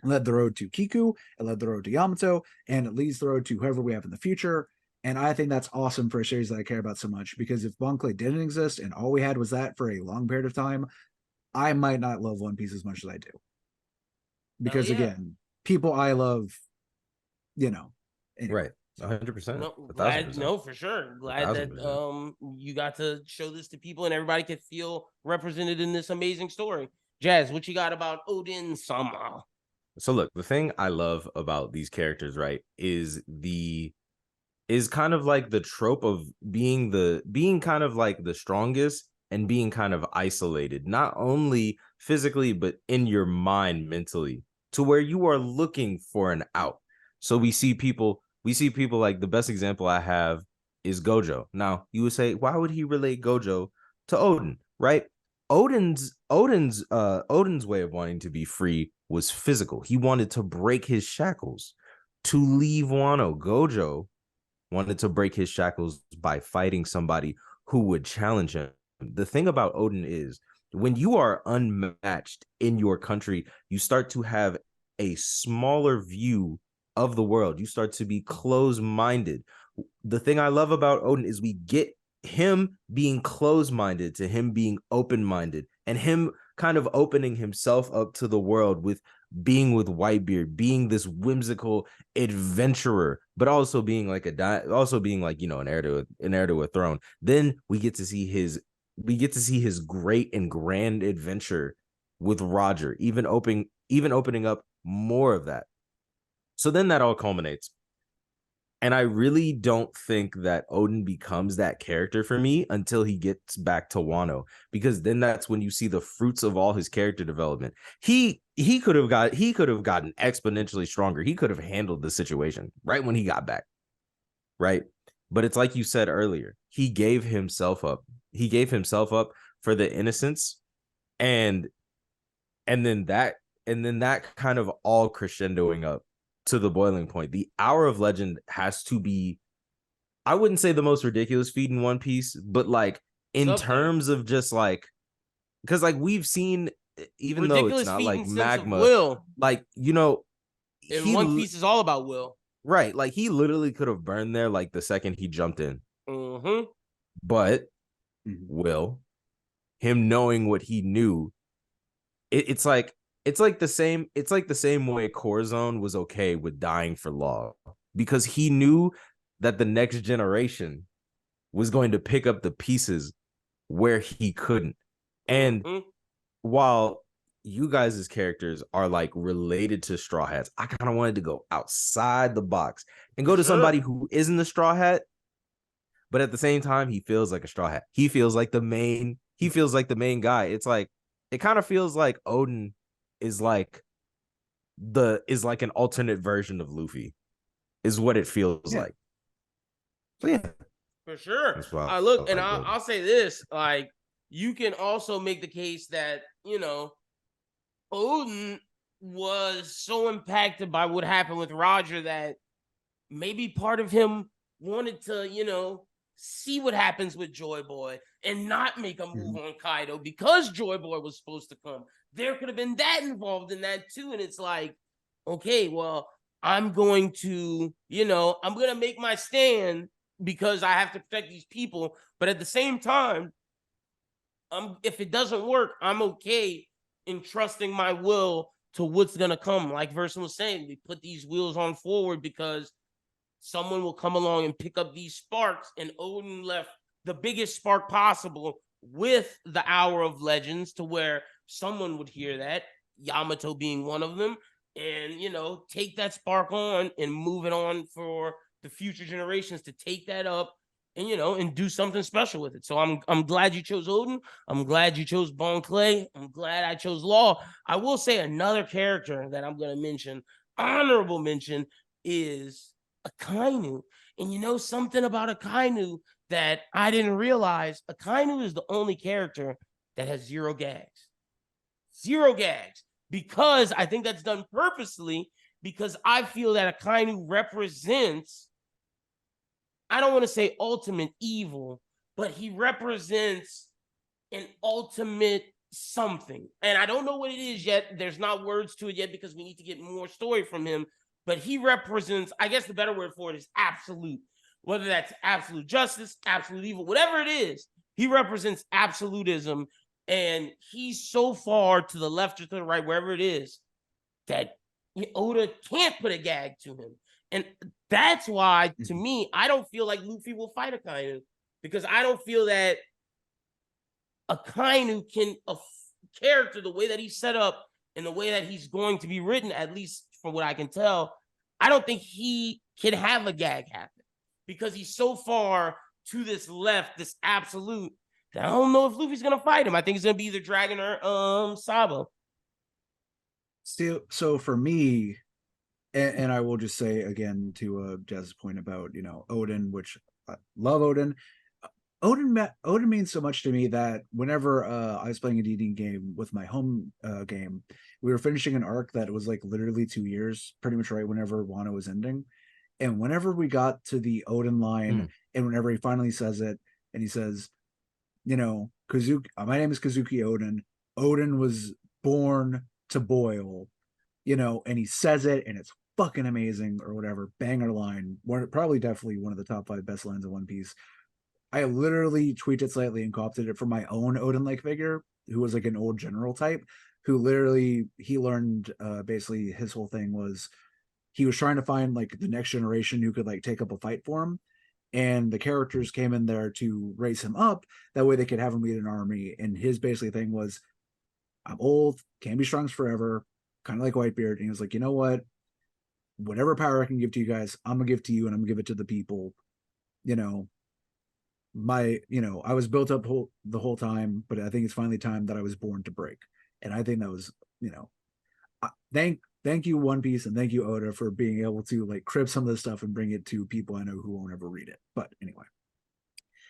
led the road to Kiku, it led the road to Yamato, and it leads the road to whoever we have in the future. And I think that's awesome for a series that I care about so much, because if Bon Clay didn't exist and all we had was that for a long period of time, I might not love One Piece as much as I do. Hell Because yeah. again, people I love, anyway. Right. 100%. No, 1,000%. no, for sure. Glad that 1,000%. you got to show this to people and everybody could feel represented in this amazing story. Jazz, what you got about Odin Sama? So look, the thing I love about these characters, right, is kind of like the trope of being kind of like the strongest and being kind of isolated, not only physically, but in your mind mentally, to where you are looking for an out. So we see people like, the best example I have is Gojo. Now, you would say, why would he relate Gojo to Odin, right? Odin's way of wanting to be free was physical. He wanted to break his shackles to leave Wano. Gojo wanted to break his shackles by fighting somebody who would challenge him. The thing about Odin is, when you are unmatched in your country, you start to have a smaller view of the world. You start to be closed-minded. The thing I love about Odin is we get him being closed-minded to him being open-minded, and him kind of opening himself up to the world with being with Whitebeard, being this whimsical adventurer, but also being like an heir to a throne. Then we get to see his great and grand adventure with Roger, even opening up more of that. So then that all culminates. And I really don't think that Odin becomes that character for me until he gets back to Wano, because then that's when you see the fruits of all his character development. He could have gotten exponentially stronger. He could have handled the situation right when he got back. Right. But it's like you said earlier, he gave himself up. He gave himself up for the innocence, and then that kind of all crescendoing up to the boiling point. The Hour of Legend has to be, I wouldn't say the most ridiculous feat in One Piece, but like in terms of just like, because like we've seen, even ridiculous though it's not like magma, will. like, and One Piece is all about will. Right. Like he literally could have burned there like the second he jumped in. Mm-hmm. But Will, him knowing what he knew, it's like the same way Corazon was okay with dying for Law, because he knew that the next generation was going to pick up the pieces where he couldn't. And while you guys' characters are like related to Straw Hats, I kind of wanted to go outside the box and go to somebody who isn't a Straw Hat, but at the same time, he feels like a Straw Hat. He feels like the main guy. It's like, it kind of feels like Odin is like an alternate version of Luffy, is what it feels like. So yeah, for sure. Look, and I'll say this: like, you can also make the case that Odin was so impacted by what happened with Roger that maybe part of him wanted to see what happens with Joy Boy and not make a move on Kaido because Joy Boy was supposed to come. There could have been that involved in that too. And it's like, okay, well, I'm going to make my stand because I have to protect these people. But at the same time, if it doesn't work, I'm okay in trusting my will to what's going to come. Like Versen was saying, we put these wheels on forward because someone will come along and pick up these sparks, and Odin left the biggest spark possible with the Hour of Legends to where someone would hear that, Yamato being one of them, and, take that spark on and move it on for the future generations to take that up and, and do something special with it. So I'm glad you chose Odin. I'm glad you chose Bon Clay. I'm glad I chose Law. I will say another character that I'm going to mention, honorable mention, is Akainu. And something about Akainu that I didn't realize, Akainu is the only character that has 0 gags. 0 gags. Because I think that's done purposely, because I feel that Akainu represents, I don't want to say ultimate evil, but he represents an ultimate something. And I don't know what it is yet. There's not words to it yet because we need to get more story from him. But he represents, I guess the better word for it is absolute. whether that's absolute justice, absolute evil, whatever it is, he represents absolutism. And he's so far to the left or to the right, wherever it is, that Oda can't put a gag to him. And that's why, to me, I don't feel like Luffy will fight Akainu, because I don't feel that Akainu can, a character, the way that he's set up and the way that he's going to be written, at least from what I can tell, I don't think he can have a gag happen, because he's so far to this left, this absolute, that I don't know if Luffy's going to fight him. I think it's going to be either Dragon or Sabo. So for me, and I will just say again to Jazz's point about, you know, Odin, which I love Odin. Odin means so much to me that whenever I was playing a D&D game with my home game, we were finishing an arc that was like literally 2 years, pretty much right whenever Wano was ending. And whenever we got to the Odin line, and whenever he finally says it, and he says, you know, my name is Kazuki Odin. Odin was born to boil, you know, and he says it, and it's fucking amazing, or whatever. Banger line. Probably definitely one of the top 5 best lines of One Piece. I literally tweaked it slightly and co-opted it for my own Odin-like figure, who was like an old general type, who literally, he learned basically his whole thing was he was trying to find like the next generation who could like take up a fight for him. And the characters came in there to raise him up. That way they could have him lead an army. And his basically thing was, I'm old, can't be strong forever, kind of like Whitebeard. And he was like, you know what? Whatever power I can give to you guys, I'm gonna give to you, and I'm gonna give it to the people. You know, I was built up the whole time, but I think it's finally time that I was born to break. And I think that was, you know, thank you One Piece, and thank you Oda for being able to like crib some of this stuff and bring it to people I know who won't ever read it. But anyway,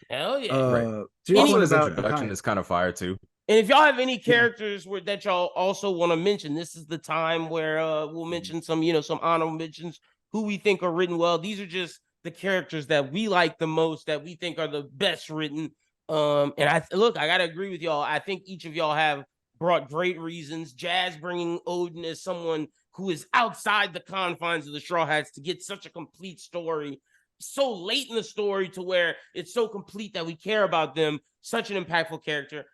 hell yeah, right. So Also, his introduction is kind of fire too. And if y'all have any characters that y'all also want to mention, this is the time where we'll mention some, you know, some honorable mentions who we think are written well. These are just the characters that we like the most, that we think are the best written. And I gotta agree with y'all. I think each of y'all have brought great reasons. Jazz bringing Odin as someone who is outside the confines of the Straw Hats to get such a complete story, so late in the story to where it's so complete that we care about them. Such an impactful character.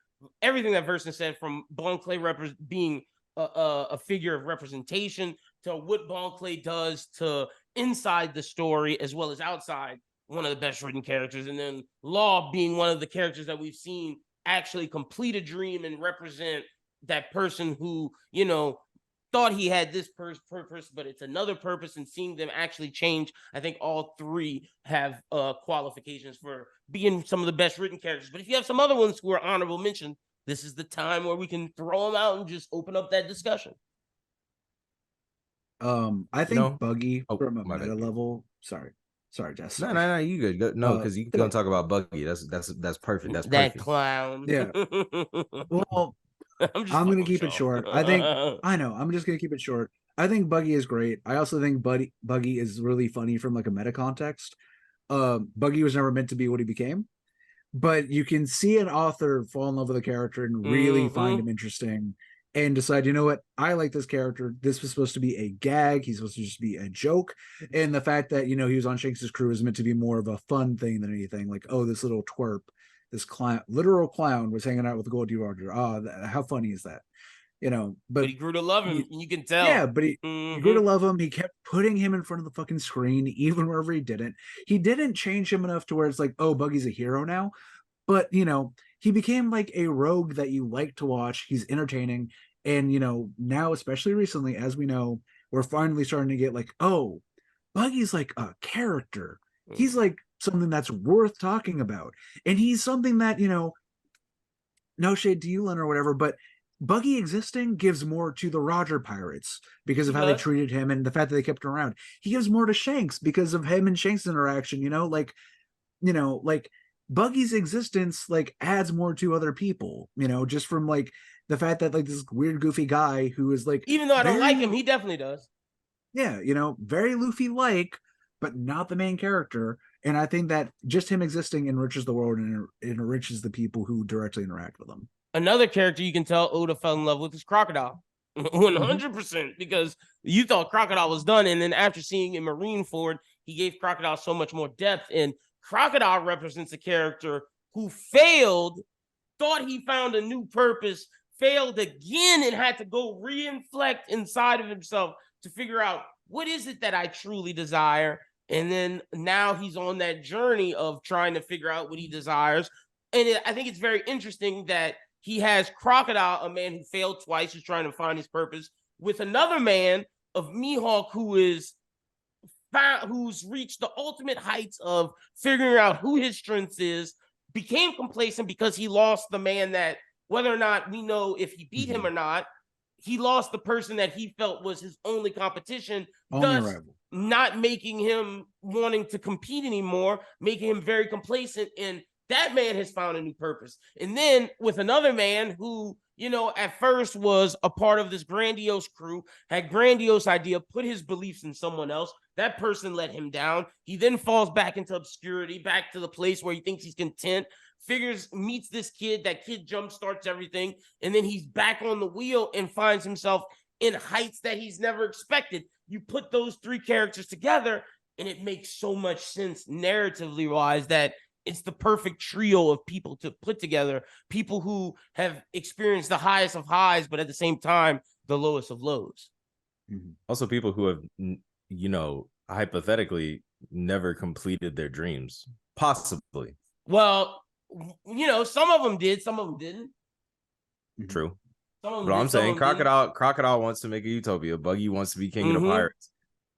Everything that Versen said, from Bon Clay being a figure of representation, to what Bon Clay does to inside the story as well as outside, one of the best written characters. And then Law being one of the characters that we've seen actually complete a dream and represent that person who, you know, thought he had this purpose, but it's another purpose, and seeing them actually change. I think all three have qualifications for being some of the best written characters. But if you have some other ones who are honorable mention, this is the time where we can throw them out and just open up that discussion. I think Buggy from a meta level. Sorry, Jess. No, you good. No, because you gonna talk about Buggy. That's perfect. That's that perfect. Clown. Yeah. Well, I'm gonna keep it short. I know. I'm just gonna keep it short. I think Buggy is great. I also think Buggy is really funny from like a meta context. Buggy was never meant to be what he became, but you can see an author fall in love with a character and really find him interesting and decide, you know what, I like this character. This was supposed to be a gag. He's supposed to just be a joke. And the fact that, you know, he was on Shanks's crew is meant to be more of a fun thing than anything. Like, oh, this little twerp, this literal clown was hanging out with Goldie Roger. How funny is that? You know, but he grew to love him. You can tell. Yeah, but he grew to love him. He kept putting him in front of the fucking screen, even wherever he didn't. He didn't change him enough to where it's like, oh, Buggy's a hero now. But, you know, he became like a rogue that you like to watch. He's entertaining. And, you know, now, especially recently, as we know, we're finally starting to get like, oh, Buggy's like a character. He's like something that's worth talking about. And he's something that, you know, no shade to you, Len, or whatever, but Buggy existing gives more to the Roger Pirates because of how they treated him and the fact that they kept him around. He gives more to Shanks because of him and Shanks' interaction, you know, like Buggy's existence like adds more to other people, you know, just from like the fact that like this weird goofy guy who is like, even though I don't like him, he definitely does. Yeah, you know, very Luffy like, but not the main character. And I think that just him existing enriches the world and it enriches the people who directly interact with him. Another character you can tell Oda fell in love with is Crocodile. 100%, because you thought Crocodile was done, and then after seeing in Marineford, he gave Crocodile so much more depth. And Crocodile represents a character who failed, thought he found a new purpose, failed again, and had to go re-inflect inside of himself to figure out, what is it that I truly desire? And then now he's on that journey of trying to figure out what he desires. And I think it's very interesting that he has Crocodile, a man who failed twice, who's trying to find his purpose, with another man of Mihawk who's reached the ultimate heights of figuring out who his strengths is, became complacent because he lost the man that, whether or not we know if he beat him or not, he lost the person that he felt was his only competition, thus not making him wanting to compete anymore, making him very complacent. And that man has found a new purpose. And then with another man who, you know, at first was a part of this grandiose crew, had grandiose idea, put his beliefs in someone else. That person let him down. He then falls back into obscurity, back to the place where he thinks he's content, meets this kid, that kid jumpstarts everything, and then he's back on the wheel and finds himself in heights that he's never expected. You put those three characters together, and it makes so much sense narratively wise that it's the perfect trio of people to put together, people who have experienced the highest of highs, but at the same time, the lowest of lows. Also, people who have, you know, hypothetically never completed their dreams, possibly. Well, you know, some of them did, some of them didn't. True. But I'm saying Crocodile wants to make a utopia. Buggy wants to be king of the pirates.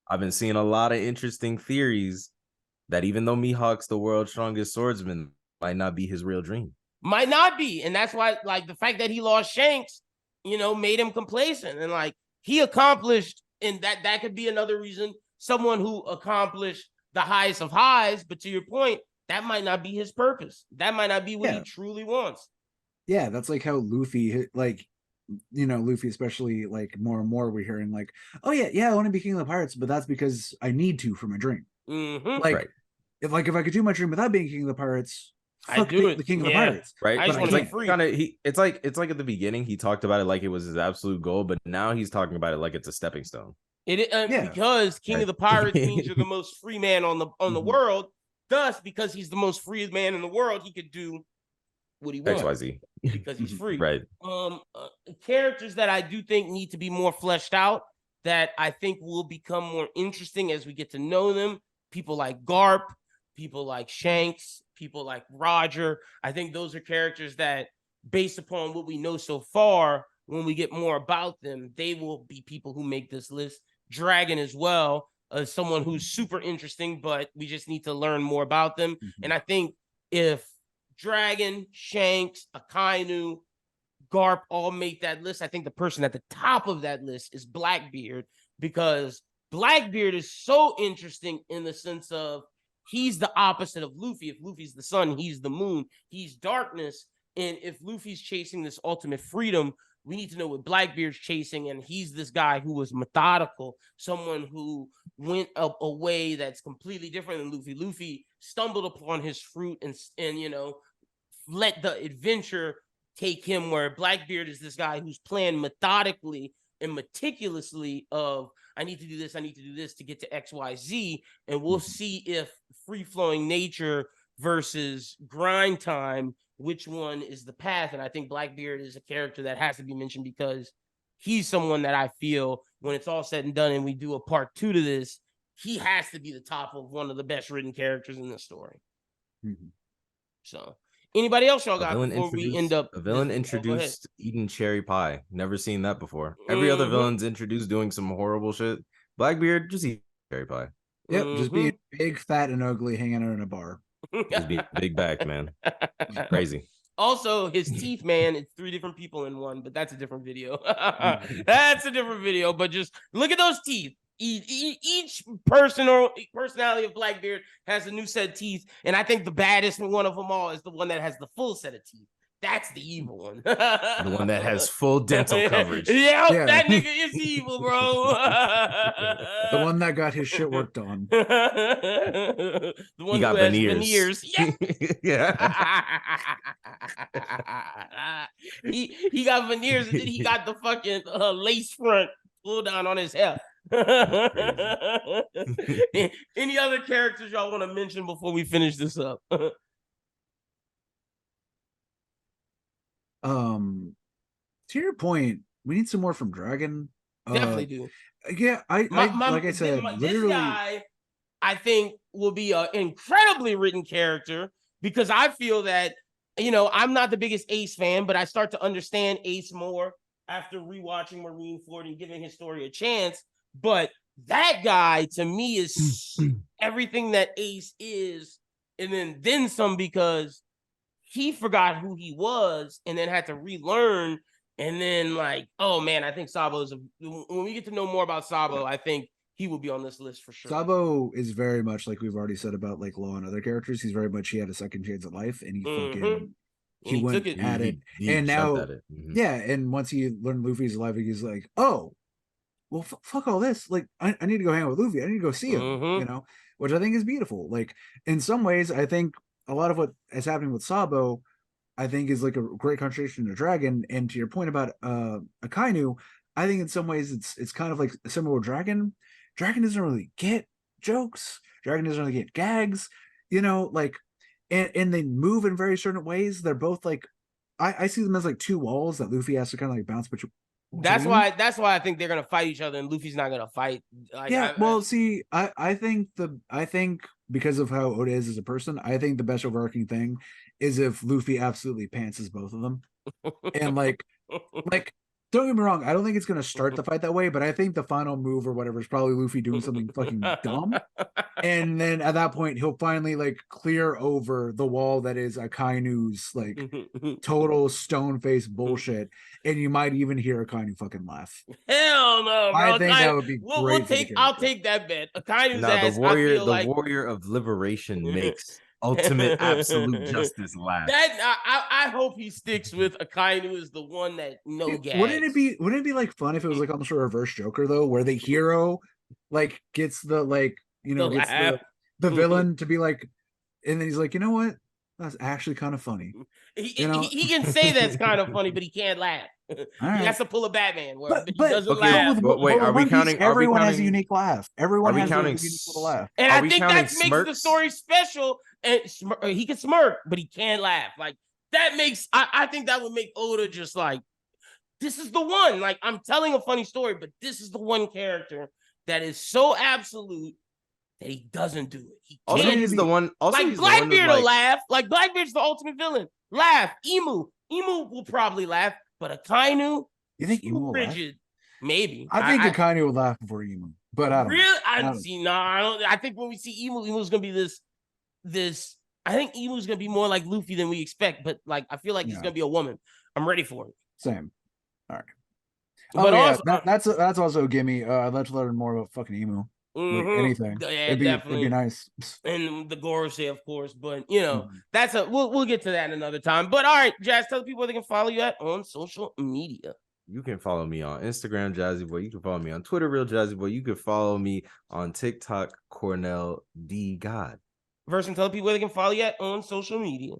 I've been seeing a lot of interesting theories that even though Mihawk's the world's strongest swordsman, might not be his real dream. Might not be. And that's why, like, the fact that he lost Shanks, you know, made him complacent. And like, he accomplished, and that could be another reason, someone who accomplished the highest of highs, but to your point, that might not be his purpose. That might not be what he truly wants. Yeah, that's like how Luffy, like, you know, Luffy especially, like, more and more we're hearing like, oh yeah, I want to be king of the pirates, but that's because I need to for my dream. Like, if I could do my dream without being king of the pirates, fuck the king of the pirates. Right. I just want to be free. It's like at the beginning he talked about it like it was his absolute goal, but now he's talking about it like it's a stepping stone. Because king of the pirates means you're the most free man on the world. Thus, because he's the most free man in the world, he could do what he wants. XYZ. Because he's free. Right. Characters that I do think need to be more fleshed out, that I think will become more interesting as we get to know them. People like Garp, people like Shanks, people like Roger. I think those are characters that, based upon what we know so far, when we get more about them, they will be people who make this list. Dragon as well, someone who's super interesting, but we just need to learn more about them. And I think if Dragon, Shanks, Akainu, Garp all make that list, I think the person at the top of that list is Blackbeard, because Blackbeard is so interesting in the sense of he's the opposite of Luffy. If Luffy's the sun, he's the moon, he's darkness. And if Luffy's chasing this ultimate freedom, we need to know what Blackbeard's chasing. And he's this guy who was methodical, someone who went up a way that's completely different than Luffy. Luffy stumbled upon his fruit and you know, let the adventure take him, where Blackbeard is this guy who's planned methodically and meticulously of, I need to do this to get to XYZ. And we'll see if free-flowing nature versus grind time, which one is the path. And I think Blackbeard is a character that has to be mentioned, because he's someone that I feel, when it's all said and done and we do a part 2 to this, he has to be the top of one of the best written characters in the story. So anybody else y'all got before we end up? A villain introduced eating cherry pie. Never seen that before. Every other villain's introduced doing some horrible shit. Blackbeard just eat cherry pie. Yep, just being big, fat, and ugly, hanging out in a bar. Just being big back, man. Crazy. Also, his teeth, man, it's 3 different people in one, but that's a different video. That's a different video, but just look at those teeth. Each personality of Blackbeard has a new set of teeth, and I think the baddest one of them all is the one that has the full set of teeth. That's the evil one. The one that has full dental coverage. Yeah, that nigga is evil, bro. The one that got his shit worked on. The one he got who has veneers. Yeah. he got veneers, and then he got the fucking lace front pull down on his hair. Any other characters y'all want to mention before we finish this up? To your point, we need some more from Dragon. Definitely do. Yeah, I like I said, this guy, I think, will be an incredibly written character because I feel that, you know, I'm not the biggest Ace fan, but I start to understand Ace more after rewatching Marineford and giving his story a chance. But that guy, to me, is everything that Ace is, and then some, because he forgot who he was and then had to relearn. And then, like, oh man, I think Sabo is when we get to know more about Sabo, I think he will be on this list for sure. Sabo is very much like we've already said about like Law and other characters. He's very much, he had a second chance at life, and he fucking he went at it. And now, yeah, and once he learned Luffy's alive, he's like, oh, well, fuck all this. Like, I need to go hang out with Luffy. I need to go see him. You know, which I think is beautiful. Like, in some ways, I think a lot of what is happening with Sabo, I think, is like a great contribution to Dragon. And to your point about Akainu, I think in some ways it's kind of like similar with Dragon. Dragon doesn't really get jokes. Dragon doesn't really get gags. You know, like, and they move in very certain ways. They're both like, I see them as like two walls that Luffy has to kind of like bounce between. That's why I think they're gonna fight each other, and Luffy's not gonna fight. Like, yeah, I think because of how Oda is as a person, I think the best overarching thing is if Luffy absolutely pantses both of them, and like don't get me wrong, I don't think it's gonna start the fight that way, but I think the final move or whatever is probably Luffy doing something fucking dumb, and then at that point he'll finally like clear over the wall that is Akainu's like total stone face bullshit, and you might even hear Akainu fucking laugh. Hell no, bro. I think that would be great. I'll take that bet. Akainu's ass. The warrior of liberation makes ultimate absolute justice laugh. That I hope he sticks with Akainu as the one that gags. Wouldn't it be like fun if it was like almost a reverse Joker though, where the hero like gets the like, you know, gets the villain to be like, and then he's like, you know what? That's actually kind of funny. He can say that's kind of funny, but he can't laugh. He has to pull a Batman where he doesn't laugh. But wait, are we counting? Everyone has a unique laugh. Everyone has a unique little laugh. And I think that makes the story special. And he can smirk, but he can't laugh. Like, that makes, I think that would make Oda just like, this is the one. Like, I'm telling a funny story, but this is the one character that is so absolute that he doesn't do it. He also, he's the one. Also, like Blackbeard will laugh. Like, Blackbeard's the ultimate villain. Laugh. Emu will probably laugh, but Akainu, you think Emu will laugh? Maybe. I think Akainu will laugh before Emu, but I don't. Really? I don't. I think when we see Emu, Emu's gonna be this. I think Emu's gonna be more like Luffy than we expect, but like I feel like he's gonna be a woman. I'm ready for it. Same. All right. But also, that's also a gimme. I'd love to learn more about fucking Emu. Like anything. Yeah, it'd be nice. And the Gorosei, of course, but you know, that's we'll get to that another time. But all right, Jazz, tell people where they can follow you at on social media. You can follow me on Instagram, Jazzy Boy. You can follow me on Twitter, Real Jazzy Boy. You can follow me on TikTok, Cornell D God. Versen, tell people where they can follow you at on social media.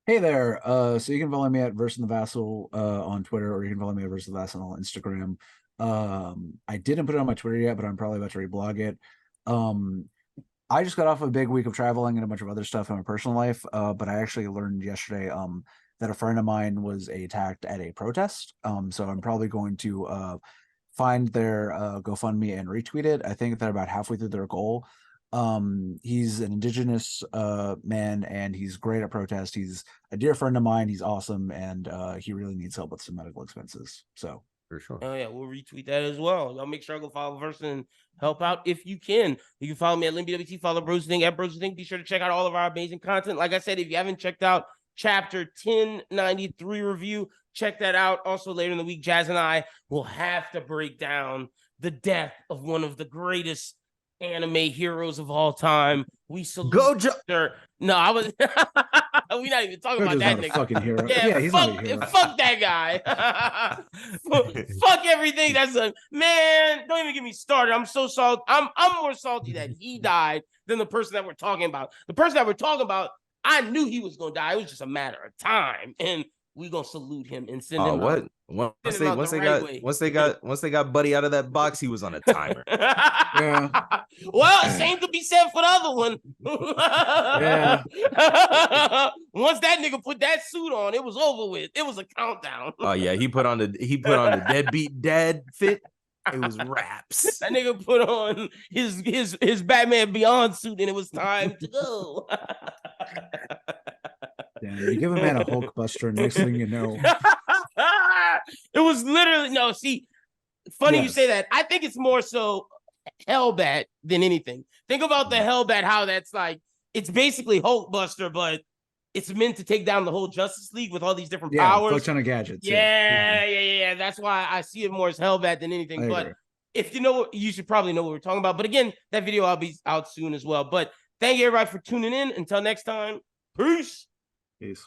Hey there. So you can follow me at Versen the Vassal on Twitter, or you can follow me at Versen the Vassal on Instagram. I didn't put it on my Twitter yet, but I'm probably about to reblog it. I just got off a big week of traveling and a bunch of other stuff in my personal life. But I actually learned yesterday that a friend of mine was attacked at a protest. So I'm probably going to find their GoFundMe and retweet it. I think they're about halfway through their goal. He's an indigenous man, and he's great at protest. He's a dear friend of mine. He's awesome, and he really needs help with some medical expenses. So for sure. Oh yeah, we'll retweet that as well. Y'all make sure to go follow Versen and help out if you can. You can follow me at LinBWT, follow Bros Thing at Bros Thing. Be sure to check out all of our amazing content. Like I said, if you haven't checked out Chapter 1093 review, check that out. Also later in the week, Jazz and I will have to break down the death of one of the greatest anime heroes of all time. We salute Gojo. No, I was we're not even talking about that nigga. Fucking hero. Yeah, he's not a hero. Fuck that guy. Fuck everything. That's a man. Don't even get me started. I'm so salty. I'm more salty that he died than the person that we're talking about. The person that we're talking about, I knew he was gonna die. It was just a matter of time. And we gonna salute him and send him what? out. Once Send they him out once the they right got way. once they got Buddy out of that box, he was on a timer. Yeah. Well, same could be said for the other one. Yeah. Once that nigga put that suit on, it was over with. It was a countdown. Oh yeah, he put on the deadbeat dad fit. It was raps. That nigga put on his Batman Beyond suit, and it was time to go. Damn, you give a man a Hulk Buster, next thing you know. It was literally no. See, funny you Yes. say that. I think it's more so Hellbat than anything. Think about the Hellbat, how that's like it's basically Hulk Buster, but it's meant to take down the whole Justice League with all these different powers. Fuck ton of gadgets. Yeah. That's why I see it more as Hellbat than anything. But if you know, you should probably know what we're talking about. But again, that video will be out soon as well. But thank you everybody for tuning in. Until next time, peace. Peace.